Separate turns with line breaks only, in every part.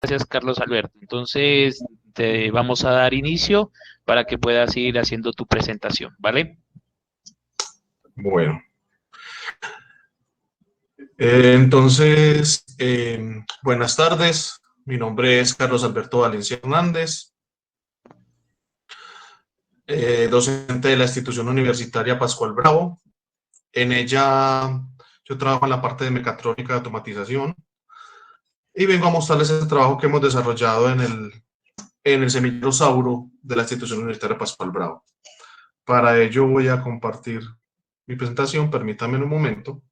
Gracias, Carlos Alberto. Entonces, te vamos a dar inicio para que puedas ir haciendo tu presentación, ¿vale?
Bueno, entonces, buenas tardes. Mi nombre es Carlos Alberto Valencia Hernández, docente de la institución universitaria Pascual Bravo. En ella yo trabajo en la parte de mecatrónica de automatización y vengo a mostrarles el trabajo que hemos desarrollado en el semillero Sauro de la institución universitaria Pascual Bravo. Para ello voy a compartir mi presentación, permítanme un momento.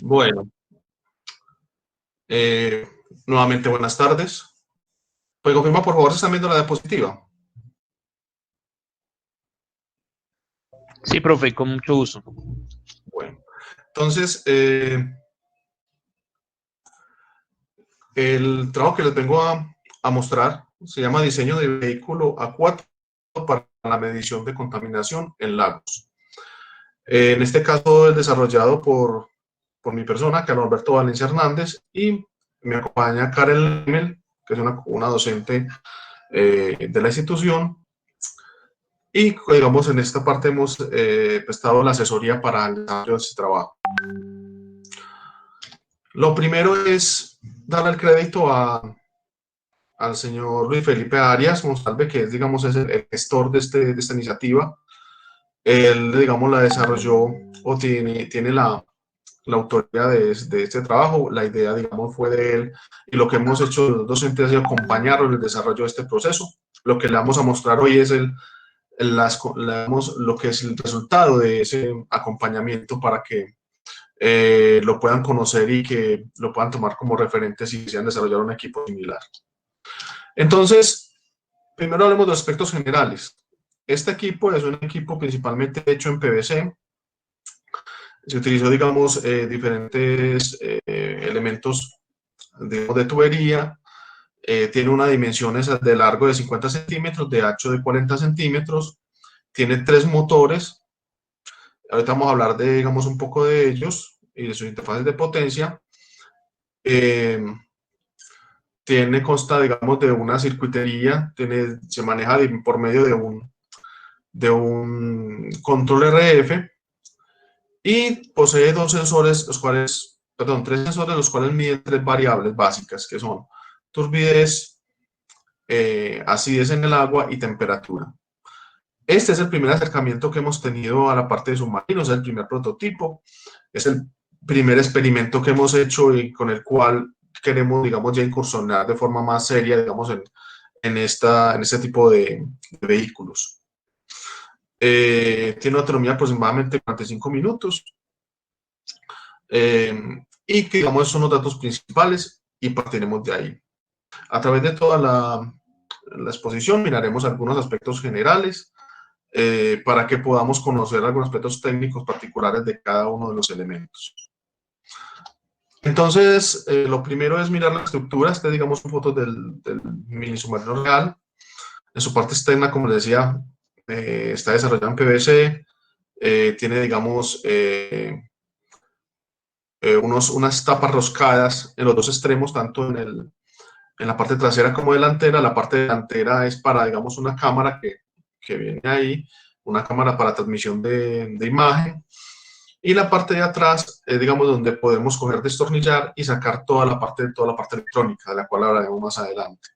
Bueno, nuevamente buenas tardes. Pues confirma por favor si están viendo la diapositiva.
Sí, profe, con mucho gusto.
Bueno, entonces el trabajo que les vengo a mostrar se llama diseño de vehículo acuático para la medición de contaminación en lagos. En este caso es desarrollado por mi persona, Carlos Alberto Valencia Hernández, y me acompaña Karen Lemel, que es una docente de la institución. Y, digamos, en esta parte hemos prestado la asesoría para el desarrollo de este trabajo. Lo primero es darle el crédito al señor Luis Felipe Arias Monsalve, que es, digamos, es el gestor de esta iniciativa. Él, digamos, la desarrolló o tiene la autoría de este trabajo. La idea, digamos, fue de él, y lo que hemos hecho los docentes ha sido acompañarlo en el desarrollo de este proceso. Lo que le vamos a mostrar hoy es lo que es el resultado de ese acompañamiento para que lo puedan conocer y que lo puedan tomar como referente si desean desarrollar un equipo similar. Entonces, primero hablemos de aspectos generales. Este equipo es un equipo principalmente hecho en PVC. Se utilizó, digamos, diferentes elementos de tubería. Tiene unas dimensiones de largo de 50 centímetros, de ancho de 40 centímetros. Tiene 3 motores. Ahorita vamos a hablar de, digamos, un poco de ellos y de sus interfaces de potencia. Consta, digamos, de una circuitería, se maneja por medio de un control RF, y posee tres sensores, los cuales miden 3 variables básicas, que son turbidez, acidez en el agua y temperatura. Este es el primer acercamiento que hemos tenido a la parte de submarinos, es el primer prototipo, es el primer experimento que hemos hecho y con el cual queremos, digamos, ya incursionar de forma más seria, digamos, en este tipo de vehículos. Tiene una autonomía aproximadamente 45 minutos, y que, digamos, son los datos principales y partiremos de ahí. A través de toda la exposición miraremos algunos aspectos generales, para que podamos conocer algunos aspectos técnicos particulares de cada uno de los elementos. Entonces, lo primero es mirar la estructura. Digamos, son fotos del mini submarino real. En su parte externa, como les decía, está desarrollado en PVC. Tiene, digamos, unas tapas roscadas en los dos extremos, tanto en la parte trasera como delantera. La parte delantera es para, digamos, una cámara que viene ahí, una cámara para transmisión de imagen, y la parte de atrás es, digamos, donde podemos coger, destornillar y sacar toda la parte electrónica, de la cual hablaremos más adelante.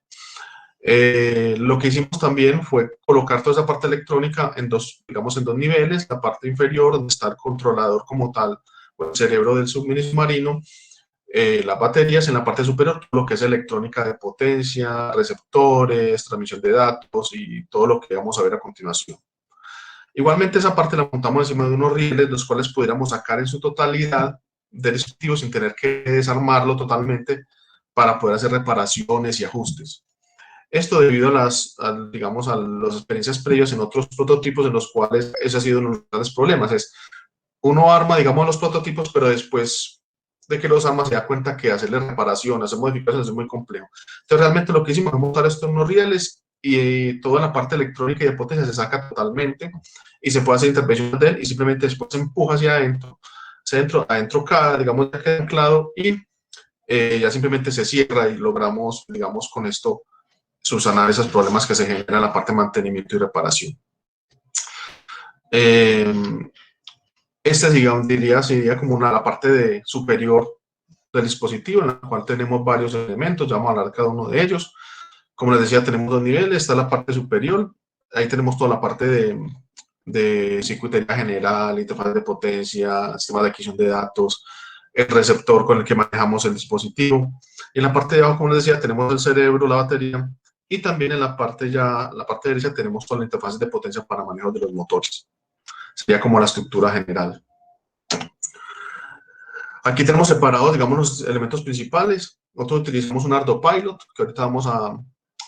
Lo que hicimos también fue colocar toda esa parte electrónica en dos niveles. La parte inferior, donde está el controlador como tal, o el cerebro del submarino, las baterías. En la parte superior, lo que es electrónica de potencia, receptores, transmisión de datos y todo lo que vamos a ver a continuación. Igualmente, esa parte la montamos encima de unos rieles, los cuales pudiéramos sacar en su totalidad del dispositivo sin tener que desarmarlo totalmente para poder hacer reparaciones y ajustes. Esto debido a las experiencias previas en otros prototipos en los cuales ese ha sido uno de los grandes problemas. Uno arma, digamos, los prototipos, pero después de que los arma se da cuenta que hacerle reparación, hacer modificaciones es muy complejo. Entonces realmente lo que hicimos es montar esto en unos rieles y toda la parte electrónica y de potencia se saca totalmente y se puede hacer intervención de él y simplemente después se empuja hacia adentro, adentro cada, digamos, ya queda anclado y ya simplemente se cierra y logramos, digamos, con esto subsanar esos problemas que se generan en la parte de mantenimiento y reparación. Esta, digamos, sería como la parte superior del dispositivo, en la cual tenemos varios elementos, ya vamos a hablar de cada uno de ellos. Como les decía, tenemos dos niveles, está la parte superior, ahí tenemos toda la parte de circuitería general, interfaz de potencia, sistema de adquisición de datos, el receptor con el que manejamos el dispositivo. Y en la parte de abajo, como les decía, tenemos el cerebro, la batería, y también en la parte derecha tenemos toda la interfaz de potencia para manejo de los motores. Sería como la estructura general. Aquí tenemos separados, digamos, los elementos principales. Nosotros utilizamos un Arduino Pilot, que ahorita vamos a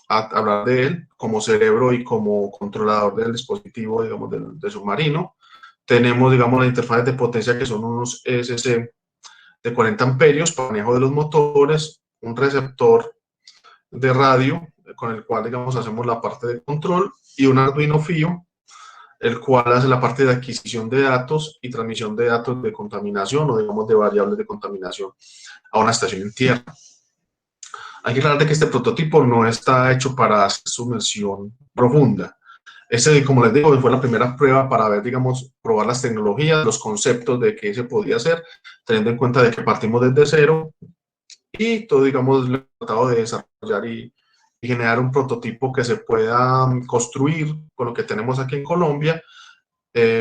hablar de él, como cerebro y como controlador del dispositivo, digamos, del submarino. Tenemos, digamos, las interfaces de potencia, que son unos ESC de 40 amperios para manejo de los motores, un receptor de radio, con el cual, digamos, hacemos la parte de control, y un Arduino Fio, el cual hace la parte de adquisición de datos y transmisión de datos de contaminación o, digamos, de variables de contaminación a una estación en tierra. Hay que aclarar que este prototipo no está hecho para sumersión profunda. Este, como les digo, fue la primera prueba para ver, digamos, probar las tecnologías, los conceptos de qué se podía hacer, teniendo en cuenta de que partimos desde cero y todo, digamos, lo he tratado de desarrollar y generar un prototipo que se pueda construir con lo que tenemos aquí en Colombia,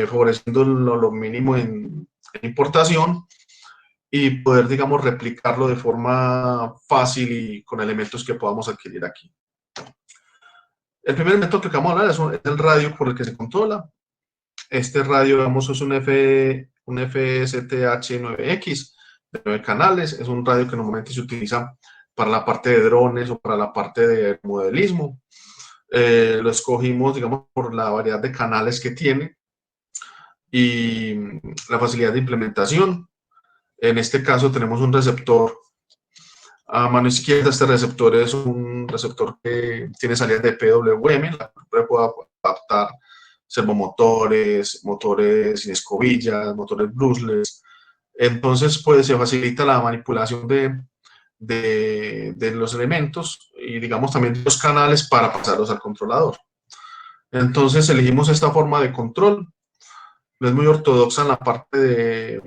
favoreciendo lo mínimo en importación y poder, digamos, replicarlo de forma fácil y con elementos que podamos adquirir aquí. El primer elemento que vamos a hablar es el radio por el que se controla. Este radio, digamos, es un FSTH9X de 9 canales. Es un radio que normalmente se utiliza para la parte de drones o para la parte de modelismo. Lo escogimos, digamos, por la variedad de canales que tiene y la facilidad de implementación. En este caso tenemos un receptor a mano izquierda. Este receptor es un receptor que tiene salidas de PWM, la cual puede adaptar servomotores, motores sin escobillas, motores brushless. Entonces, pues se facilita la manipulación de los elementos y, digamos, también los canales para pasarlos al controlador. Entonces, elegimos esta forma de control. No es muy ortodoxa en la parte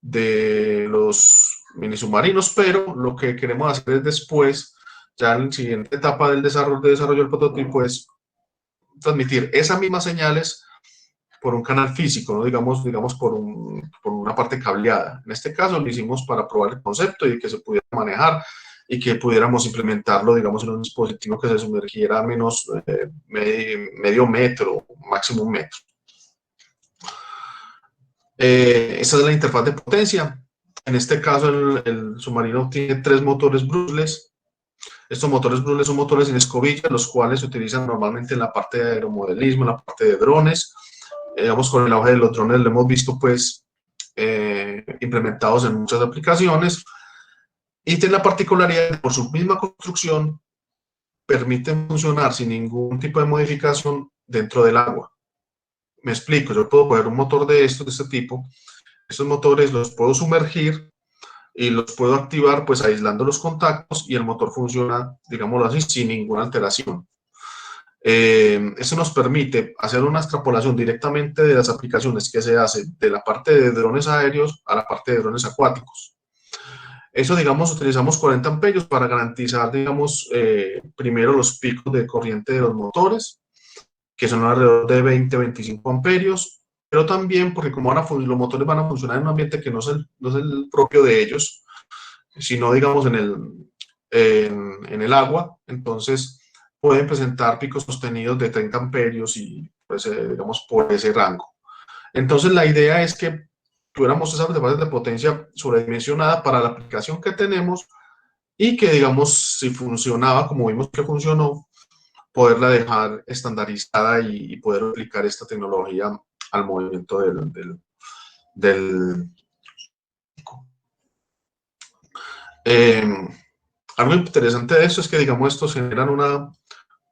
de los mini submarinos, pero lo que queremos hacer es después, ya en la siguiente etapa del desarrollo del prototipo, es transmitir esas mismas señales por un canal físico, ¿no? digamos por una parte cableada. En este caso lo hicimos para probar el concepto y que se pudiera manejar y que pudiéramos implementarlo, digamos, en un dispositivo que se sumergiera a menos medio metro, máximo un metro. Esta es la interfaz de potencia. En este caso el submarino tiene 3 motores brushless. Estos motores brushless son motores sin escobilla, los cuales se utilizan normalmente en la parte de aeromodelismo, en la parte de drones. Digamos, con el auge de los drones lo hemos visto, pues, implementados en muchas aplicaciones. Y tiene la particularidad de, por su misma construcción, permiten funcionar sin ningún tipo de modificación dentro del agua. Me explico, yo puedo poner un motor de este tipo. Estos motores los puedo sumergir y los puedo activar, pues, aislando los contactos, y el motor funciona, digámoslo así, sin ninguna alteración. Eso nos permite hacer una extrapolación directamente de las aplicaciones que se hace de la parte de drones aéreos a la parte de drones acuáticos. Eso, digamos, utilizamos 40 amperios para garantizar, digamos, primero los picos de corriente de los motores, que son alrededor de 20-25 amperios, pero también porque como los motores van a funcionar en un ambiente que no es el propio de ellos, sino, digamos, en el agua, entonces pueden presentar picos sostenidos de 30 amperios y, pues, digamos, por ese rango. Entonces, la idea es que tuviéramos esas bases de potencia sobredimensionada para la aplicación que tenemos y que, digamos, si funcionaba como vimos que funcionó, poderla dejar estandarizada y poder aplicar esta tecnología al movimiento del Eh, Algo interesante de esto es que, digamos, estos generan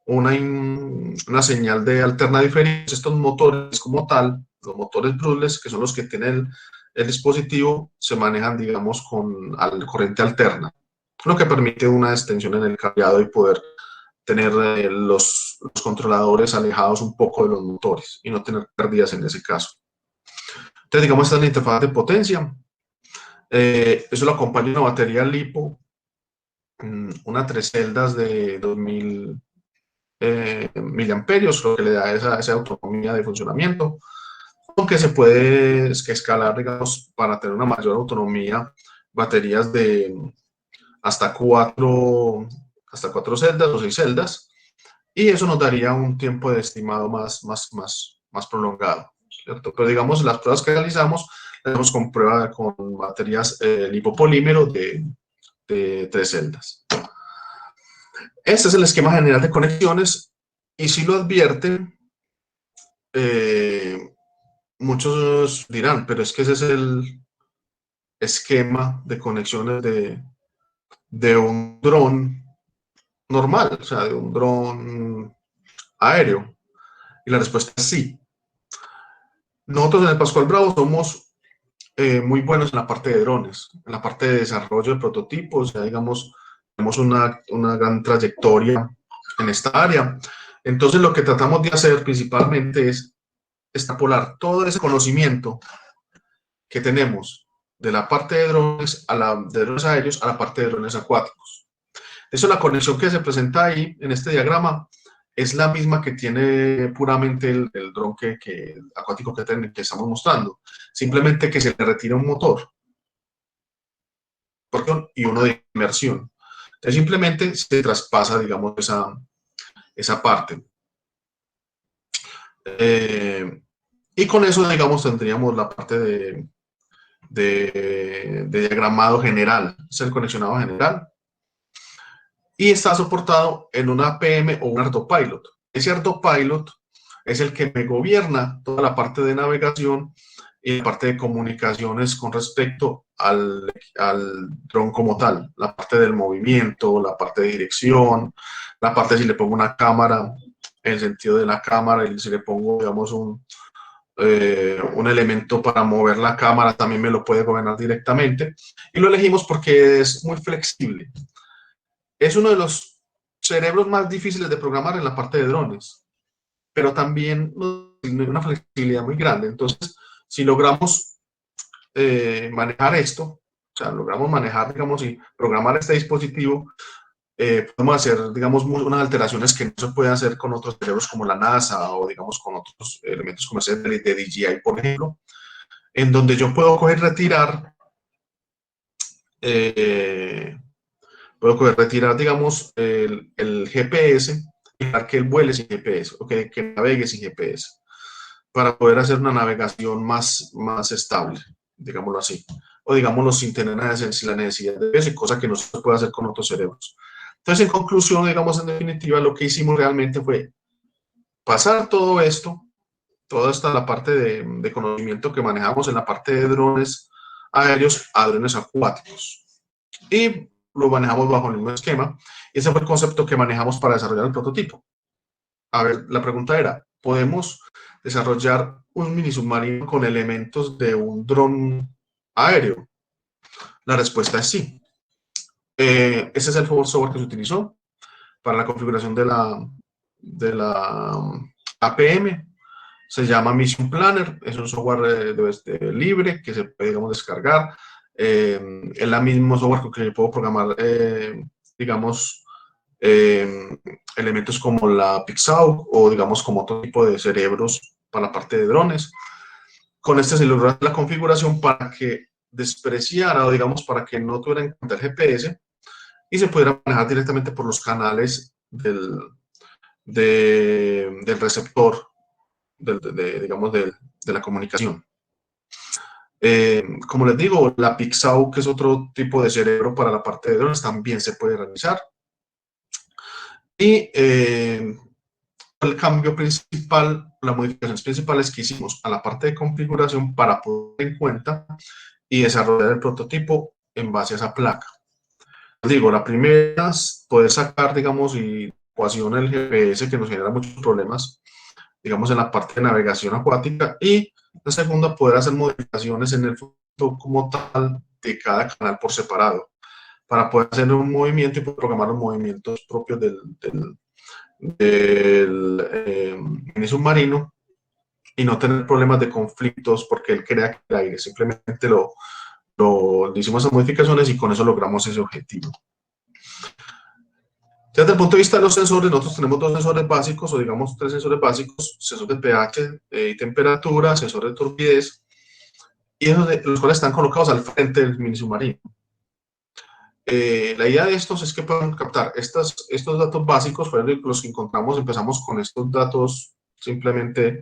una señal de alterna diferencia. Estos motores como tal, los motores brushless, que son los que tiene el dispositivo, se manejan, digamos, con corriente alterna, lo que permite una extensión en el cableado y poder tener los controladores alejados un poco de los motores y no tener pérdidas en ese caso. Entonces, digamos, esta es la interfaz de potencia. Eso lo acompaña una batería LiPo, una 3 celdas de 2000 miliamperios, lo que le da esa autonomía de funcionamiento, aunque se puede escalar, digamos, para tener una mayor autonomía, baterías de hasta cuatro celdas o 6 celdas, y eso nos daría un tiempo de estimado más prolongado, ¿cierto? Pero digamos, las pruebas que realizamos, las hacemos con prueba con baterías lipopolímero de 3 celdas. Este es el esquema general de conexiones, y si lo advierten, muchos dirán, pero es que ese es el esquema de conexiones de un dron normal, o sea, de un dron aéreo. Y la respuesta es sí. Nosotros en el Pascual Bravo somos muy buenos en la parte de drones, en la parte de desarrollo de prototipos, ya digamos, tenemos una gran trayectoria en esta área. Entonces lo que tratamos de hacer principalmente es extrapolar todo ese conocimiento que tenemos de la parte de de drones aéreos a la parte de drones acuáticos. Eso, la conexión que se presenta ahí en este diagrama es la misma que tiene puramente el dron acuático que estamos mostrando. Simplemente que se le retira un motor y uno de inmersión. Entonces simplemente se traspasa, digamos, esa parte. Y con eso, digamos, tendríamos la parte de diagramado general, es el conexionado general, y está soportado en una APM o un ArduPilot. Ese ArduPilot es el que me gobierna toda la parte de navegación y la parte de comunicaciones con respecto al dron como tal, la parte del movimiento, la parte de dirección, la parte si le pongo una cámara, el sentido de la cámara, y si le pongo, digamos, un elemento para mover la cámara, también me lo puede gobernar directamente. Y lo elegimos porque es muy flexible. Es uno de los cerebros más difíciles de programar en la parte de drones, pero también tiene una flexibilidad muy grande. Entonces, si logramos manejar esto, o sea, logramos manejar, digamos, y programar este dispositivo, podemos hacer, digamos, unas alteraciones que no se pueden hacer con otros cerebros como la NASA o, digamos, con otros elementos comerciales de DJI, por ejemplo, en donde yo puedo coger, retirar, eh, digamos, el GPS, y dejar que él vuele sin GPS, o que navegue sin GPS, para poder hacer una navegación más estable, digámoslo así. O digámoslo sin tener la necesidad de eso, cosa que no se puede hacer con otros cerebros. Entonces, en conclusión, digamos, en definitiva, lo que hicimos realmente fue pasar todo esto, toda esta la parte de conocimiento que manejamos en la parte de drones aéreos a drones acuáticos. Y lo manejamos bajo el mismo esquema. Y ese fue el concepto que manejamos para desarrollar el prototipo. A ver, la pregunta era, ¿podemos desarrollar un mini submarino con elementos de un dron aéreo? La respuesta es sí. Ese es el software que se utilizó para la configuración de la APM. Se llama Mission Planner, es un software libre que se puede, digamos, descargar. Es el mismo software con que yo puedo programar, digamos, elementos como la Pixau o, digamos, como otro tipo de cerebros para la parte de drones. Con este se logra la configuración para que despreciara, o digamos, para que no tuviera en cuenta el GPS y se pudiera manejar directamente por los canales del receptor, digamos, de la comunicación. Como les digo, la Pixau, que es otro tipo de cerebro para la parte de drones, también se puede realizar. Y el cambio principal, las modificaciones principales que hicimos a la parte de configuración para poner en cuenta y desarrollar el prototipo en base a esa placa. digo, la primera es poder sacar, digamos, y ecuación el GPS que nos genera muchos problemas, digamos, en la parte de navegación acuática, y la segunda, poder hacer modificaciones en el fondo como tal de cada canal por separado, para poder hacer un movimiento y poder programar los movimientos propios mini submarino y no tener problemas de conflictos porque él crea que el aire, simplemente le hicimos esas modificaciones y con eso logramos ese objetivo. Desde el punto de vista de los sensores, nosotros tenemos dos sensores básicos, o digamos tres sensores básicos: sensor de pH y temperatura, sensor de turbidez, y los cuales están colocados al frente del mini submarino. La idea de estos es que puedan captar estos datos básicos, fueron los que encontramos. Empezamos con estos datos simplemente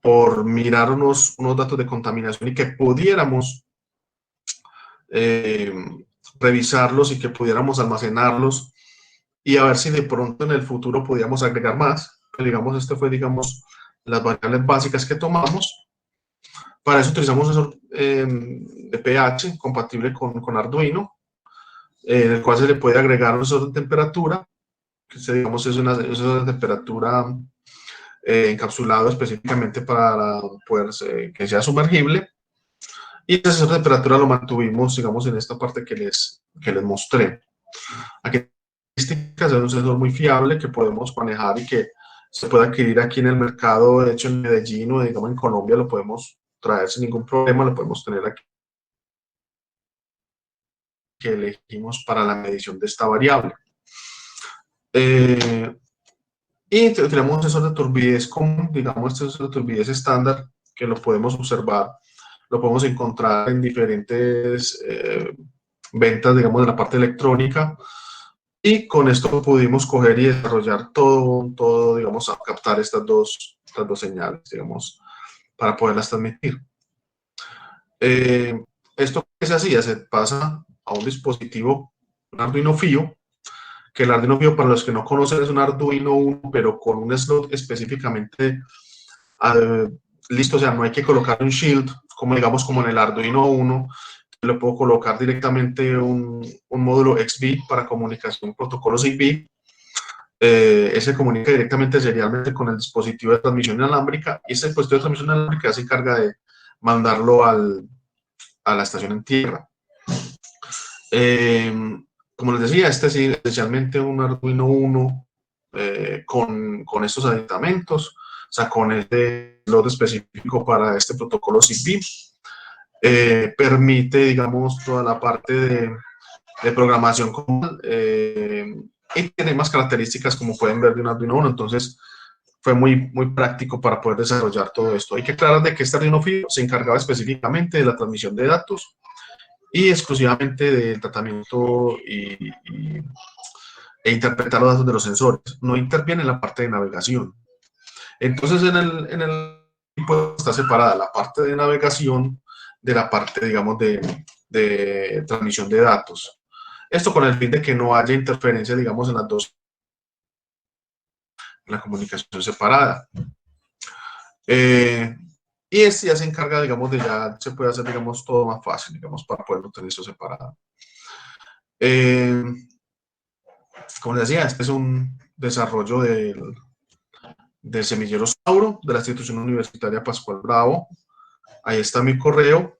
por mirar unos datos de contaminación y que pudiéramos eh, revisarlos y que pudiéramos almacenarlos y a ver si de pronto en el futuro podíamos agregar más. Pero digamos, este fue, digamos, las variables básicas que tomamos. Para eso utilizamos un sensor de pH compatible con Arduino, en el cual se le puede agregar un sensor de temperatura, que digamos es una temperatura encapsulado específicamente para poder que sea sumergible. Y ese sensor de temperatura lo mantuvimos, digamos, en esta parte que les mostré. Aquí es un sensor muy fiable que podemos manejar y que se puede adquirir aquí en el mercado. De hecho, en Medellín o digamos en Colombia lo podemos traer sin ningún problema, lo podemos tener aquí, que elegimos para la medición de esta variable. Y tenemos un sensor de turbidez común, digamos, este sensor de turbidez estándar, que lo podemos observar, lo podemos encontrar en diferentes ventas, digamos, de la parte electrónica. Y con esto pudimos coger y desarrollar todo, digamos, a captar estas dos señales, digamos, para poderlas transmitir. Esto que se hacía, se pasa a un dispositivo, un Arduino Fio, que el Arduino Fio, para los que no conocen, es un Arduino 1, pero con un slot específicamente listo. O sea, no hay que colocar un shield, como digamos como en el Arduino 1, le puedo colocar directamente un módulo XBee para comunicación, protocolo ZigBee. Ese comunica directamente serialmente con el dispositivo de transmisión inalámbrica, y ese dispositivo de transmisión inalámbrica se encarga de mandarlo a la estación en tierra. Como les decía, este es esencialmente un Arduino 1 con estos aditamentos, o sea, con este slot específico para este protocolo ZigBee. Permite, digamos, toda la parte de programación común, y tiene más características, como pueden ver, de un Arduino 1. Entonces fue muy práctico para poder desarrollar todo esto. Hay que aclarar de que este Arduino Fio se encargaba específicamente de la transmisión de datos y exclusivamente del tratamiento e interpretar los datos de los sensores. No interviene en la parte de navegación. Entonces en el equipo está separada la parte de navegación de la parte, digamos, de transmisión de datos. Esto con el fin de que no haya interferencia, digamos, en las dos, en la comunicación separada. Y este ya se encarga, digamos, ya se puede hacer, digamos, todo más fácil, digamos, para poder tener eso separado. Como les decía, este es un desarrollo del semillero Sauro de la institución universitaria Pascual Bravo. Ahí está mi correo,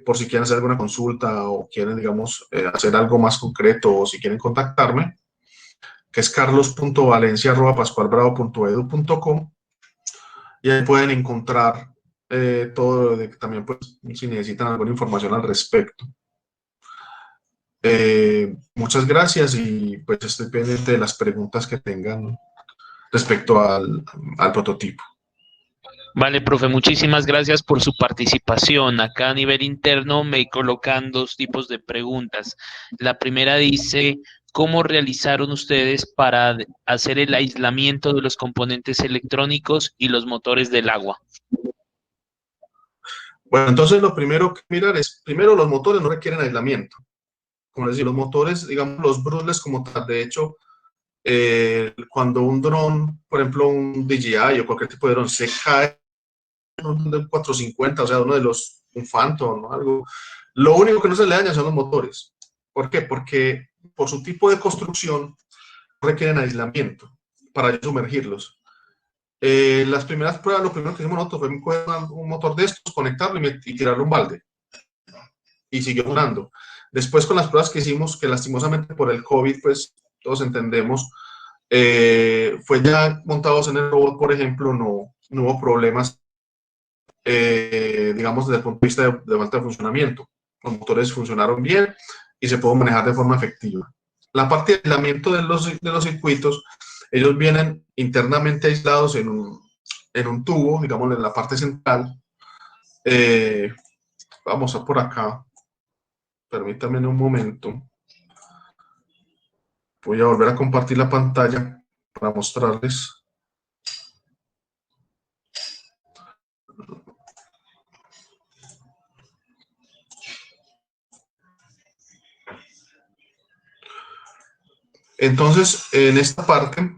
por si quieren hacer alguna consulta o quieren, digamos, hacer algo más concreto, o si quieren contactarme, que es carlos.valencia@pascualbravo.edu.co, y ahí pueden encontrar todo, también, pues, si necesitan alguna información al respecto. Muchas gracias, y pues estoy pendiente de las preguntas que tengan respecto al prototipo.
Vale, profe, muchísimas gracias por su participación. Acá a nivel interno me colocan dos tipos de preguntas. La primera dice, ¿cómo realizaron ustedes para hacer el aislamiento de los componentes electrónicos y los motores del agua?
Bueno, entonces lo primero que mirar es, primero, los motores no requieren aislamiento. Como les digo, los motores, digamos, los Brushless como tal, de hecho, cuando un dron, por ejemplo, un DJI o cualquier tipo de dron, se cae de 450, o sea, un Phantom o algo, lo único que no se le daña son los motores. ¿Por qué? Porque por su tipo de construcción requieren aislamiento para sumergirlos. Las primeras pruebas, lo primero que hicimos nosotros fue coger un motor de estos, conectarlo y tirarle un balde. Y siguió funcionando. Después con las pruebas que hicimos, que lastimosamente por el COVID, pues todos entendemos, fue ya montados en el robot, por ejemplo, no hubo problemas, digamos, desde el punto de vista de falta de funcionamiento. Los motores funcionaron bien y se pudo manejar de forma efectiva. La parte de aislamiento de los circuitos, ellos vienen internamente aislados en un tubo, digamos, en la parte central. Vamos a por acá. Permítanme un momento. Voy a volver a compartir la pantalla para mostrarles. Entonces, en esta parte,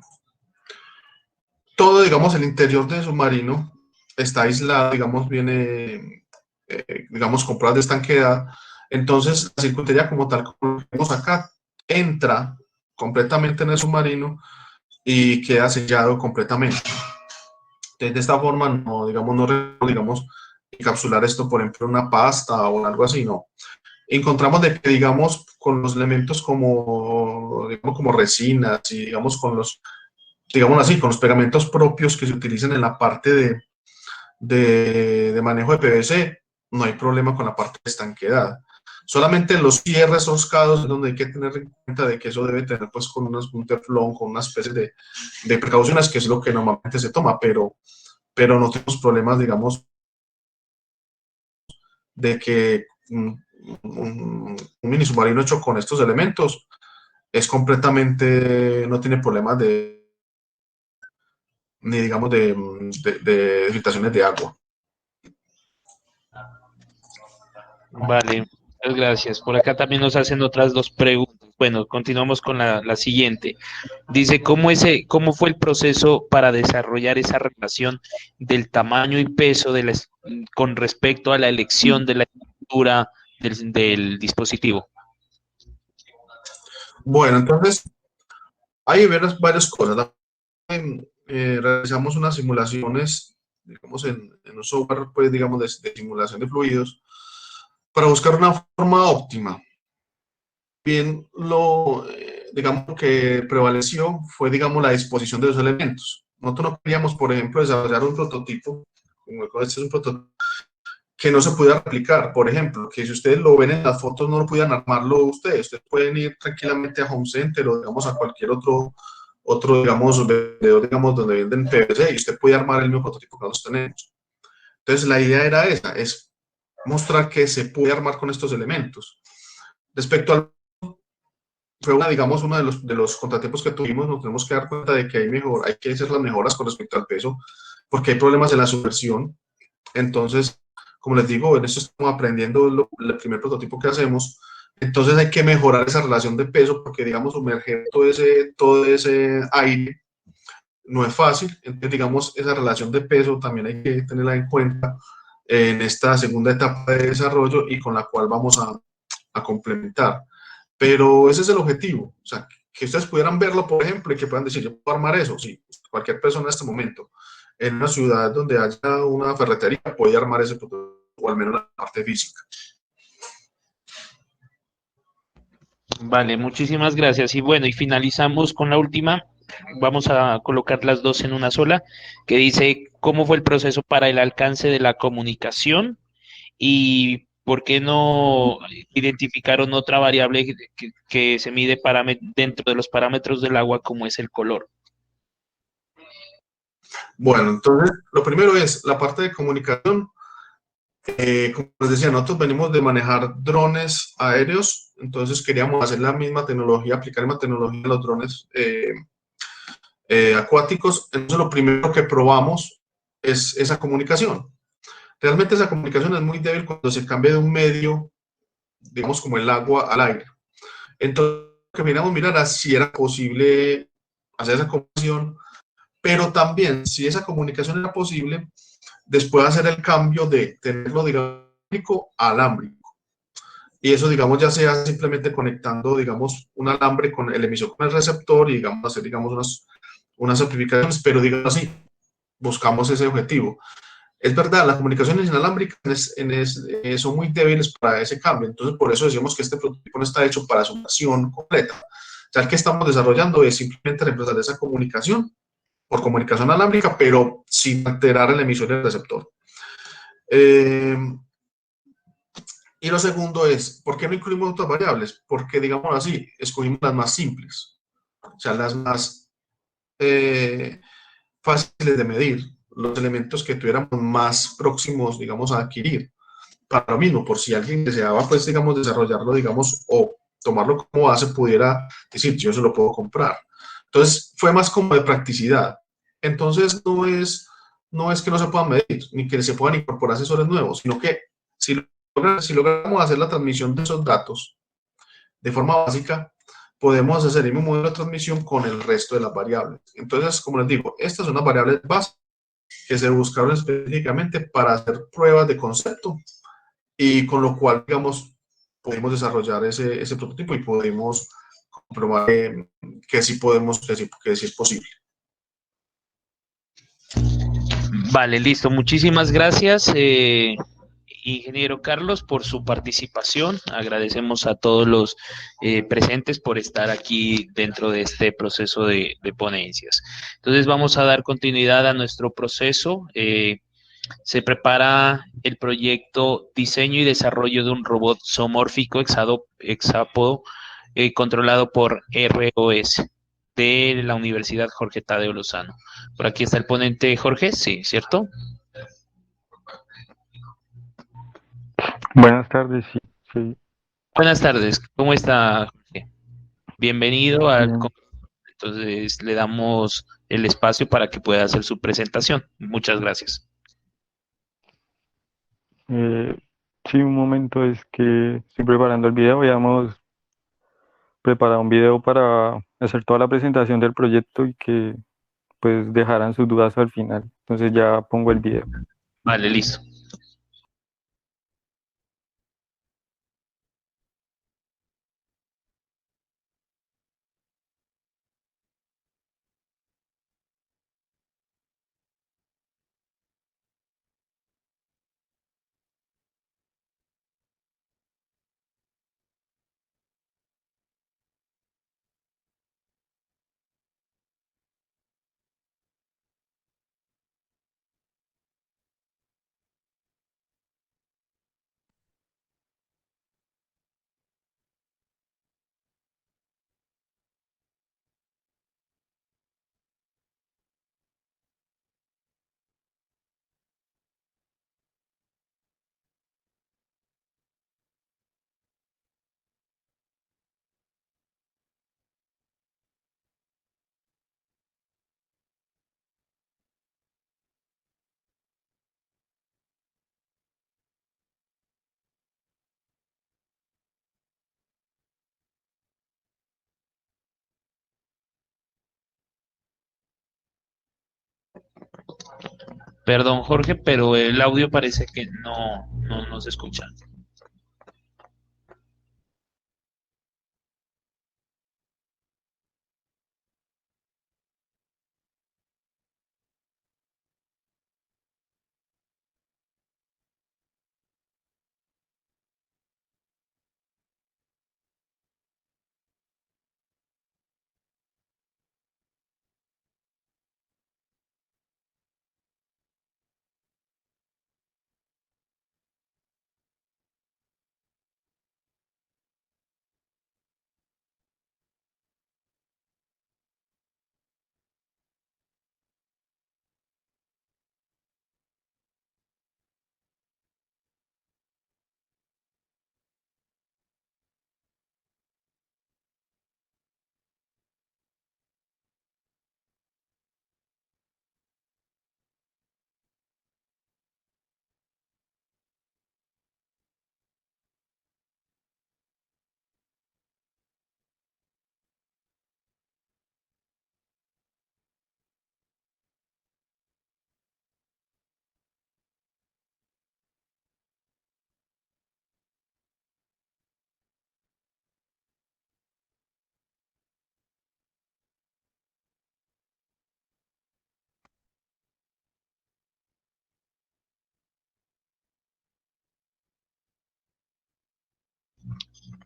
todo, digamos, el interior del submarino está aislado, digamos, viene, digamos, con pruebas de estanqueidad. Entonces, la circuitería como tal, como lo vemos acá, entra completamente en el submarino y queda sellado completamente. Entonces, de esta forma, no, digamos, no, digamos, encapsular esto, por ejemplo, en una pasta o algo así, no. Encontramos de que, digamos, con los elementos como, digamos, como resinas y, digamos, con los, digamos así, con los pegamentos propios que se utilizan en la parte de manejo de PVC, no hay problema con la parte de estanqueidad. Solamente los cierres roscados es donde hay que tener en cuenta de que eso debe tener, pues, con un teflón, con una especie de precauciones, que es lo que normalmente se toma, pero no tenemos problemas, digamos, de que un mini submarino hecho con estos elementos es completamente, no tiene problemas ni digamos de filtraciones de agua.
Vale, muchas gracias. Por acá también nos hacen otras dos preguntas. Bueno, continuamos con la siguiente. Dice, ¿cómo fue el proceso para desarrollar esa relación del tamaño y peso con respecto a la elección de la estructura del dispositivo?
Bueno, entonces hay varias cosas. Realizamos unas simulaciones, digamos, en un software, pues, digamos, de simulación de fluidos, para buscar una forma óptima. Bien, digamos, que prevaleció fue, digamos, la disposición de los elementos. Nosotros no queríamos, por ejemplo, desarrollar un prototipo, como este es un prototipo, que no se pudiera replicar. Por ejemplo, que si ustedes lo ven en las fotos, no lo pudieran armarlo ustedes. Ustedes pueden ir tranquilamente a Home Center o, digamos, a cualquier otro digamos, vendedor, digamos, donde venden PVC, y usted puede armar el mismo prototipo que nosotros tenemos. Entonces, la idea era esa, es mostrar que se puede armar con estos elementos. Respecto al digamos, uno de los contratiempos que tuvimos, nos tenemos que dar cuenta de que hay que hacer las mejoras con respecto al peso, porque hay problemas en la sumersión. Entonces, como les digo, en esto estamos aprendiendo el primer prototipo que hacemos. Entonces hay que mejorar esa relación de peso, porque, digamos, sumerger todo ese aire no es fácil. Entonces, digamos, esa relación de peso también hay que tenerla en cuenta en esta segunda etapa de desarrollo, y con la cual vamos a complementar. Pero ese es el objetivo, o sea, que ustedes pudieran verlo, por ejemplo, y que puedan decir, yo puedo armar eso. Sí, cualquier persona en este momento, en una ciudad donde haya una ferretería, puede armar ese producto, o al menos la parte física.
Vale, muchísimas gracias. Y bueno, y finalizamos con la última. Vamos a colocar las dos en una sola, que dice, ¿cómo fue el proceso para el alcance de la comunicación? ¿Y por qué no identificaron otra variable que se mide dentro de los parámetros del agua, como es el color?
Bueno, entonces, lo primero es la parte de comunicación. Como les decía, nosotros venimos de manejar drones aéreos, entonces queríamos hacer la misma tecnología, aplicar la misma tecnología a los drones acuáticos. Entonces, lo primero que probamos es esa comunicación. Realmente esa comunicación es muy débil cuando se cambia de un medio, digamos, como el agua, al aire. Entonces, lo que miramos mirar a si era posible hacer esa comunicación, pero también, si esa comunicación era posible, después hacer el cambio de tenerlo, digamos, alámbrico. y eso, digamos, ya se hace simplemente conectando, digamos, un alambre con el emisor con el receptor y, digamos, hacer, digamos, unas amplificaciones, pero, digamos así, buscamos ese objetivo. Es verdad, las comunicaciones inalámbricas son muy débiles para ese cambio, entonces por eso decimos que este prototipo no está hecho para sumisión completa. Ya el que estamos desarrollando es simplemente reemplazar esa comunicación por comunicación alámbrica, pero sin alterar el emisor y el receptor. Eh, y lo segundo es, ¿por qué no incluimos otras variables? Porque, digamos así, escogimos las más simples, o sea, las más eh, fáciles de medir, los elementos que tuviéramos más próximos, digamos, a adquirir. Para lo mismo, por si alguien deseaba, pues, digamos, desarrollarlo, digamos, o tomarlo como base, pudiera decir, yo se lo puedo comprar. Entonces, fue más como de practicidad. Entonces, no es que no se puedan medir, ni que se puedan incorporar sensores nuevos, sino que si logramos hacer la transmisión de esos datos de forma básica, podemos hacer el mismo modelo de transmisión con el resto de las variables. Entonces, como les digo, estas son las variables básicas que se buscaron específicamente para hacer pruebas de concepto y con lo cual, digamos, pudimos desarrollar ese prototipo y pudimos comprobar que sí podemos, que sí es posible.
Vale, listo. Muchísimas gracias, ingeniero Carlos, por su participación. Agradecemos a todos los presentes por estar aquí dentro de este proceso de ponencias. Entonces vamos a dar continuidad a nuestro proceso. Se prepara el proyecto Diseño y Desarrollo de un Robot Zoomórfico Hexápodo controlado por ROS de la Universidad Jorge Tadeo Lozano. Por aquí está el ponente Jorge, sí, ¿cierto?
Buenas tardes, sí, sí,
Buenas tardes, ¿cómo está Jorge? Bienvenido al...
bien.
Entonces le damos el espacio para que pueda hacer su presentación. Muchas gracias.
Eh, sí, un momento, es que estoy preparando el video. Habíamos preparado un video para hacer toda la presentación del proyecto y que pues dejaran sus dudas al final. Entonces ya pongo el video.
Vale, listo. Perdón, Jorge, pero el audio parece que no se escucha.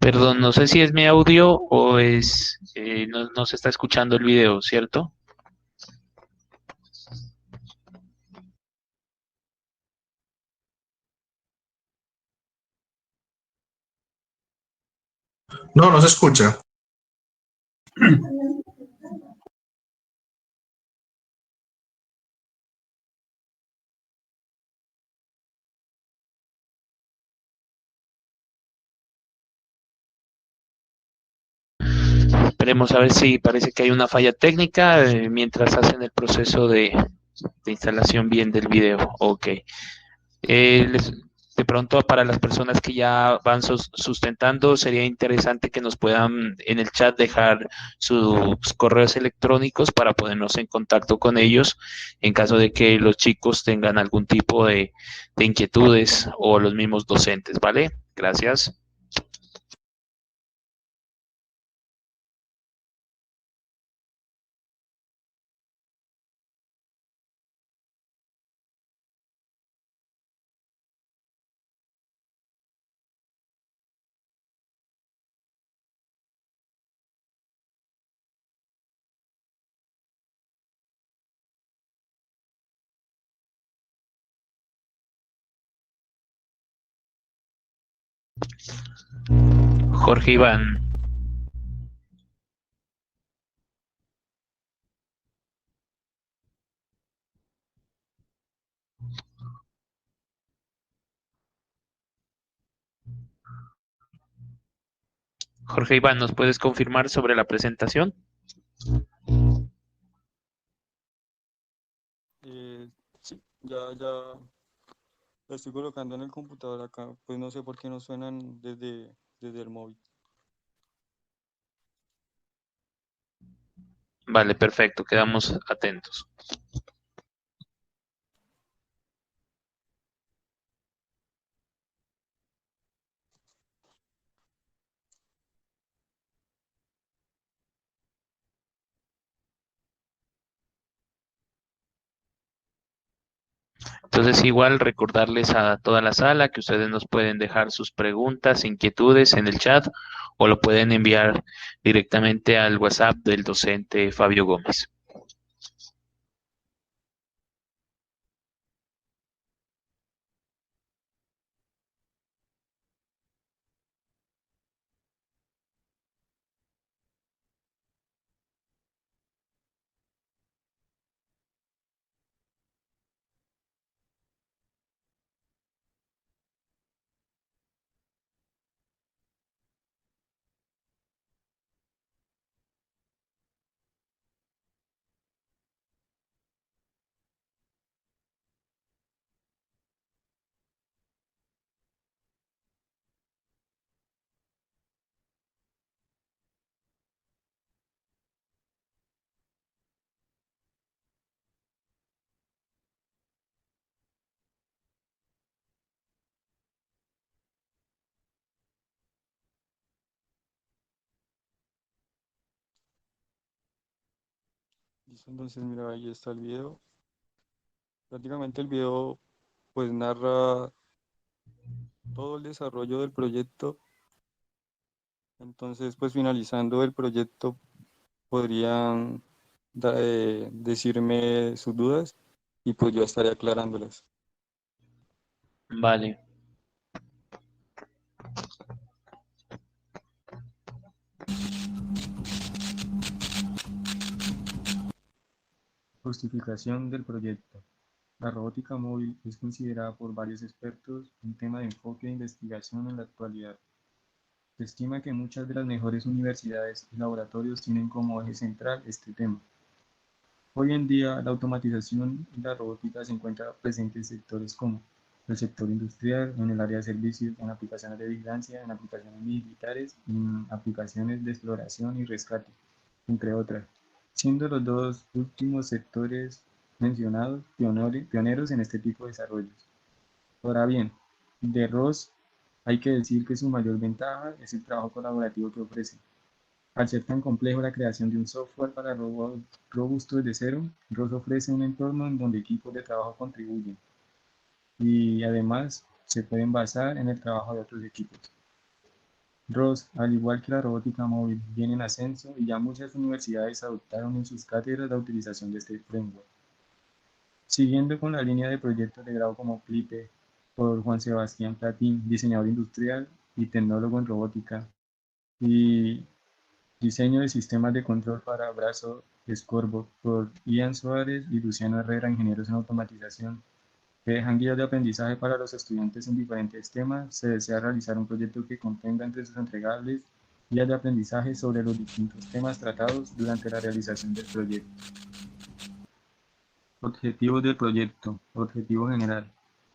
Perdón, no sé si es mi audio o es, no se está escuchando el video, ¿cierto?
No, no se escucha.
Esperemos a ver si parece que hay una falla técnica mientras hacen el proceso de instalación bien del video. Ok. De pronto, para las personas que ya van sustentando, sería interesante que nos puedan en el chat dejar sus correos electrónicos para ponernos en contacto con ellos en caso de que los chicos tengan algún tipo de inquietudes o los mismos docentes, ¿vale? Gracias. Jorge Iván. Jorge Iván, ¿nos puedes confirmar sobre la presentación?
Eh, sí, ya la estoy colocando en el computador acá, pues no sé por qué no suenan desde el móvil.
Vale, perfecto, quedamos atentos. Entonces, igual recordarles a toda la sala que ustedes nos pueden dejar sus preguntas, inquietudes en el chat o lo pueden enviar directamente al WhatsApp del docente Fabio Gómez.
Listo, entonces mira, ahí está el video. Prácticamente el video pues narra todo el desarrollo del proyecto. Entonces pues finalizando el proyecto podrían decirme sus dudas y pues yo estaré aclarándolas.
Vale.
Justificación del proyecto. La robótica móvil es considerada por varios expertos un tema de enfoque de investigación en la actualidad. Se estima que muchas de las mejores universidades y laboratorios tienen como eje central este tema. Hoy en día, la automatización y la robótica se encuentran presentes en sectores como el sector industrial, en el área de servicios, en aplicaciones de vigilancia, en aplicaciones militares, en aplicaciones de exploración y rescate, entre otras, siendo los dos últimos sectores mencionados pioneros en este tipo de desarrollos. Ahora bien, de ROS hay que decir que su mayor ventaja es el trabajo colaborativo que ofrece. Al ser tan complejo la creación de un software para robots robusto desde cero, ROS ofrece un entorno en donde equipos de trabajo contribuyen y además se pueden basar en el trabajo de otros equipos.
ROS, al igual que la robótica móvil, viene en ascenso y ya muchas universidades adoptaron en sus cátedras la utilización de este framework. Siguiendo con la línea de proyectos de grado como CLIPE, por Juan Sebastián Platín, diseñador industrial y tecnólogo en robótica, y diseño de sistemas de control para brazo Scoreboard por Ian Suárez y Luciano Herrera, ingenieros en automatización, que dejan guías de aprendizaje para los estudiantes en diferentes temas. Se desea realizar un proyecto que contenga entre sus entregables guías de aprendizaje sobre los distintos temas tratados durante la realización del proyecto. Objetivos del proyecto. Objetivo general.